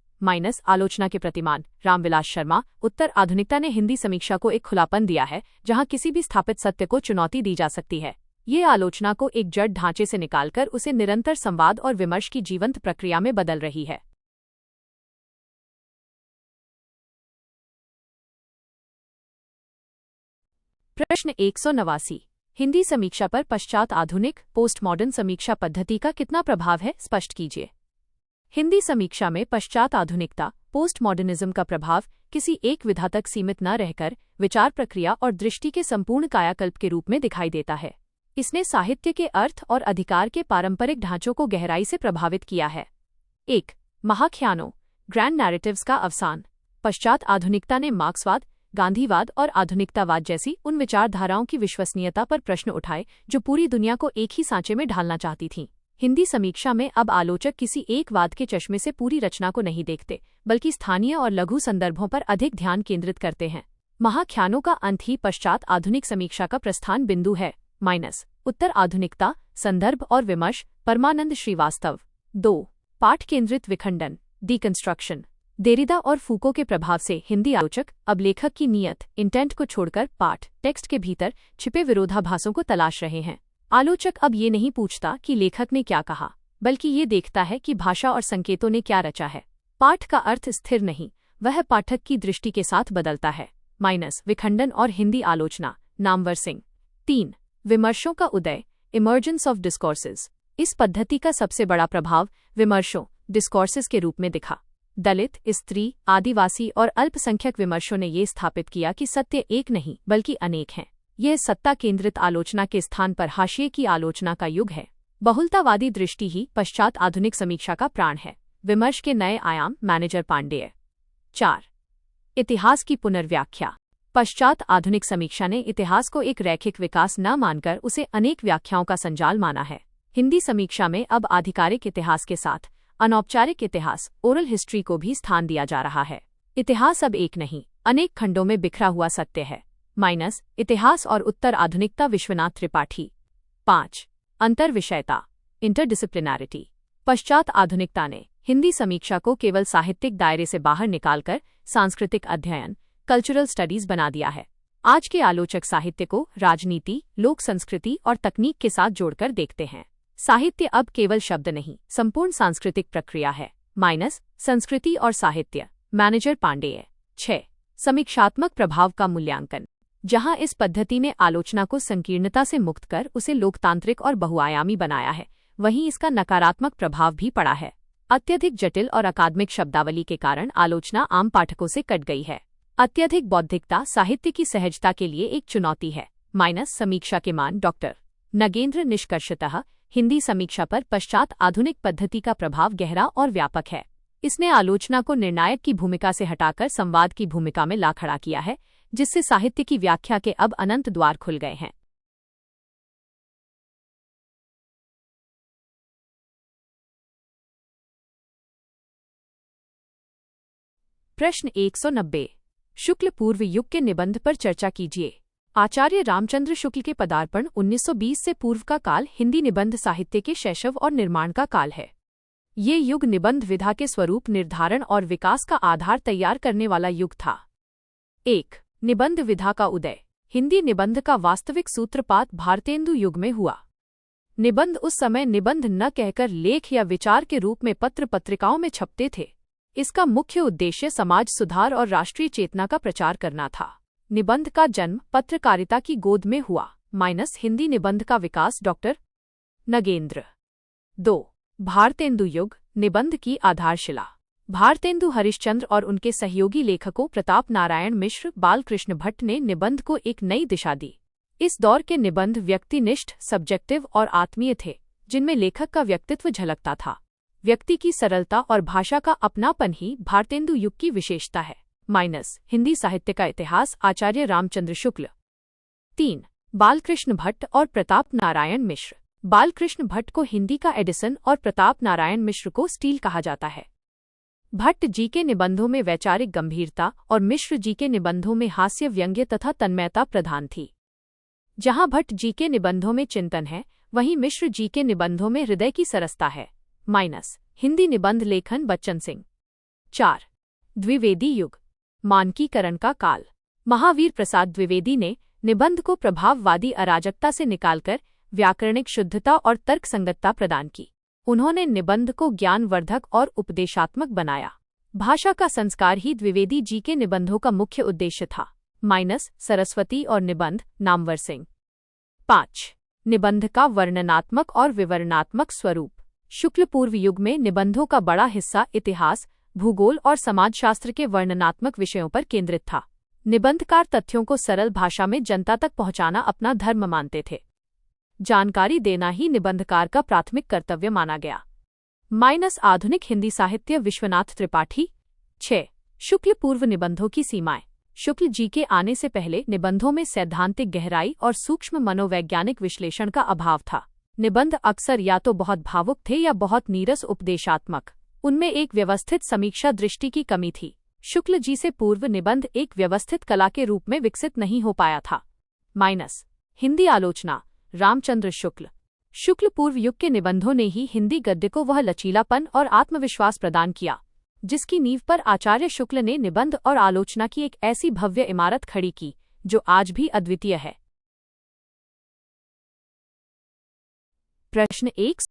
आलोचना के प्रतिमान रामविलास शर्मा। उत्तर आधुनिकता ने हिंदी समीक्षा को एक खुलापन दिया है, जहां किसी भी स्थापित सत्य को चुनौती दी जा सकती है। ये आलोचना को एक जड़ ढांचे से निकालकर उसे निरंतर संवाद और विमर्श की जीवंत प्रक्रिया में बदल रही है। प्रश्न 189। हिंदी समीक्षा पर पश्चात आधुनिक पोस्ट मॉडर्न समीक्षा पद्धति का कितना प्रभाव है, स्पष्ट कीजिए। हिंदी समीक्षा में पश्चात आधुनिकता पोस्ट मॉडर्निज्म का प्रभाव किसी एक विधा तक सीमित न रहकर विचार प्रक्रिया और दृष्टि के संपूर्ण कायाकल्प के रूप में दिखाई देता है। इसने साहित्य के अर्थ और अधिकार के पारंपरिक ढांचों को गहराई से प्रभावित किया है। 1. महाख्यानों ग्रैंड नैरेटिव्स का अवसान। पश्चात आधुनिकता ने मार्क्सवाद, गांधीवाद और आधुनिकतावाद जैसी उन विचारधाराओं की विश्वसनीयता पर प्रश्न उठाए जो पूरी दुनिया को एक ही सांचे में ढालना चाहती थीं। हिंदी समीक्षा में अब आलोचक किसी एक वाद के चश्मे से पूरी रचना को नहीं देखते, बल्कि स्थानीय और लघु संदर्भों पर अधिक ध्यान केंद्रित करते हैं। महाख्यानों का अंत ही पश्चात आधुनिक समीक्षा का प्रस्थान बिंदु है। उत्तर आधुनिकता संदर्भ और विमर्श परमानंद श्रीवास्तव। 2. पाठ केंद्रित विखंडन डिकंस्ट्रक्शन। देरिदा और फूको के प्रभाव से हिंदी आलोचक अब लेखक की नियत इंटेंट को छोड़कर पाठ टेक्स्ट के भीतर छिपे विरोधाभासों को तलाश रहे हैं। आलोचक अब ये नहीं पूछता कि लेखक ने क्या कहा, बल्कि ये देखता है कि भाषा और संकेतों ने क्या रचा है। पाठ का अर्थ स्थिर नहीं, वह पाठक की दृष्टि के साथ बदलता है। विखंडन और हिंदी आलोचना नामवर सिंह। 3. विमर्शों का उदय इमर्जेंस ऑफ डिस्कोर्सेज। इस पद्धति का सबसे बड़ा प्रभाव विमर्शों डिस्कोर्सेज के रूप में दिखा। दलित, स्त्री, आदिवासी और अल्पसंख्यक विमर्शों ने ये स्थापित किया कि सत्य एक नहीं बल्कि अनेक हैं। यह सत्ता केंद्रित आलोचना के स्थान पर हाशिए की आलोचना का युग है। बहुलतावादी दृष्टि ही पश्चात आधुनिक समीक्षा का प्राण है। विमर्श के नए आयाम मैनेजर पांडेय। 4. इतिहास की पुनर्व्याख्या। पश्चात आधुनिक समीक्षा ने इतिहास को एक रैखिक विकास न मानकर उसे अनेक व्याख्याओं का संजाल माना है। हिंदी समीक्षा में अब आधिकारिक इतिहास के साथ अनौपचारिक इतिहास ओरल हिस्ट्री को भी स्थान दिया जा रहा है। इतिहास अब एक नहीं अनेक खंडों में बिखरा हुआ सत्य है। इतिहास और उत्तर आधुनिकता विश्वनाथ त्रिपाठी। 5. अंतर विषयता इंटरडिसिप्लिनैरिटी। पश्चात आधुनिकता ने हिंदी समीक्षा को केवल साहित्यिक दायरे से बाहर निकालकर सांस्कृतिक अध्ययन कल्चरल स्टडीज बना दिया है। आज के आलोचक साहित्य को राजनीति, लोक संस्कृति और तकनीक के साथ जोड़कर देखते हैं। साहित्य अब केवल शब्द नहीं, संपूर्ण सांस्कृतिक प्रक्रिया है। संस्कृति और साहित्य मैनेजर पांडेय। 6. समीक्षात्मक प्रभाव का मूल्यांकन। जहां इस पद्धति ने आलोचना को संकीर्णता से मुक्त कर उसे लोकतांत्रिक और बहुआयामी बनाया है, वहीं इसका नकारात्मक प्रभाव भी पड़ा है। अत्यधिक जटिल और अकादमिक शब्दावली के कारण आलोचना आम पाठकों से कट गई है। अत्यधिक बौद्धिकता साहित्य की सहजता के लिए एक चुनौती है। समीक्षा के मान डॉक्टर नगेंद्र। निष्कर्षतः हिंदी समीक्षा पर पश्चात आधुनिक पद्धति का प्रभाव गहरा और व्यापक है। इसने आलोचना को निर्णायक की भूमिका से हटाकर संवाद की भूमिका में ला खड़ा किया है, जिससे साहित्य की व्याख्या के अब अनंत द्वार खुल गए हैं। प्रश्न 190। शुक्ल पूर्व युग के निबंध पर चर्चा कीजिए। आचार्य रामचंद्र शुक्ल के पदार्पण 1920 से पूर्व का काल हिंदी निबंध साहित्य के शैशव और निर्माण का काल है। ये युग निबंध विधा के स्वरूप निर्धारण और विकास का आधार तैयार करने वाला युग था। 1. निबंध विधा का उदय। हिंदी निबंध का वास्तविक सूत्रपात भारतेंदु युग में हुआ। निबंध उस समय निबंध न कहकर लेख या विचार के रूप में पत्र पत्रिकाओं में छपते थे। इसका मुख्य उद्देश्य समाज सुधार और राष्ट्रीय चेतना का प्रचार करना था। निबंध का जन्म पत्रकारिता की गोद में हुआ। हिंदी निबंध का विकास डॉक्टर नगेंद्र। 2. भारतेंदु युग निबंध की आधारशिला। भारतेंदु हरिश्चंद्र और उनके सहयोगी लेखकों प्रताप नारायण मिश्र, बालकृष्ण भट्ट ने निबंध को एक नई दिशा दी। इस दौर के निबंध व्यक्तिनिष्ठ, सब्जेक्टिव और आत्मीय थे, जिनमें लेखक का व्यक्तित्व झलकता था। व्यक्ति की सरलता और भाषा का अपनापन ही भारतेंदु युग की विशेषता है। माइनस हिंदी साहित्य का इतिहास आचार्य रामचंद्र शुक्ल। 3. बालकृष्ण भट्ट और प्रताप नारायण मिश्र। बालकृष्ण भट्ट को हिंदी का एडिसन और प्रताप नारायण मिश्र को स्टील कहा जाता है। भट्ट जी के निबंधों में वैचारिक गंभीरता और मिश्र जी के निबंधों में हास्य व्यंग्य तथा तन्मयता प्रधान थी। जहां भट्ट जी के निबंधों में चिंतन है, वहीं मिश्र जी के निबंधों में हृदय की सरसता है। माइनस हिंदी निबंध लेखन बच्चन सिंह। 4. द्विवेदी युग, मानकीकरण का काल। महावीर प्रसाद द्विवेदी ने निबंध को प्रभाववादी अराजकता से निकालकर व्याकरणिक शुद्धता और तर्कसंगतता प्रदान की। उन्होंने निबंध को ज्ञानवर्धक और उपदेशात्मक बनाया। भाषा का संस्कार ही द्विवेदी जी के निबंधों का मुख्य उद्देश्य था। माइनस सरस्वती और निबंध नामवर सिंह। 5. निबंध का वर्णनात्मक और विवरणात्मक स्वरूप। शुक्ल पूर्व युग में निबंधों का बड़ा हिस्सा इतिहास, भूगोल और समाजशास्त्र के वर्णनात्मक विषयों पर केंद्रित था। निबंधकार तथ्यों को सरल भाषा में जनता तक पहुंचाना अपना धर्म मानते थे। जानकारी देना ही निबंधकार का प्राथमिक कर्तव्य माना गया। माइनस आधुनिक हिंदी साहित्य विश्वनाथ त्रिपाठी। 6. शुक्ल पूर्व निबंधों की सीमाएं। शुक्ल जी के आने से पहले निबंधों में सैद्धांतिक गहराई और सूक्ष्म मनोवैज्ञानिक विश्लेषण का अभाव था। निबंध अक्सर या तो बहुत भावुक थे या बहुत नीरस उपदेशात्मक। उनमें एक व्यवस्थित समीक्षा दृष्टि की कमी थी। शुक्ल जी से पूर्व निबंध एक व्यवस्थित कला के रूप में विकसित नहीं हो पाया था। माइनस हिंदी आलोचना रामचंद्र शुक्ल। शुक्ल पूर्व युग के निबंधों ने ही हिंदी गद्य को वह लचीलापन और आत्मविश्वास प्रदान किया, जिसकी नींव पर आचार्य शुक्ल ने निबंध और आलोचना की एक ऐसी भव्य इमारत खड़ी की जो आज भी अद्वितीय है। प्रश्न 1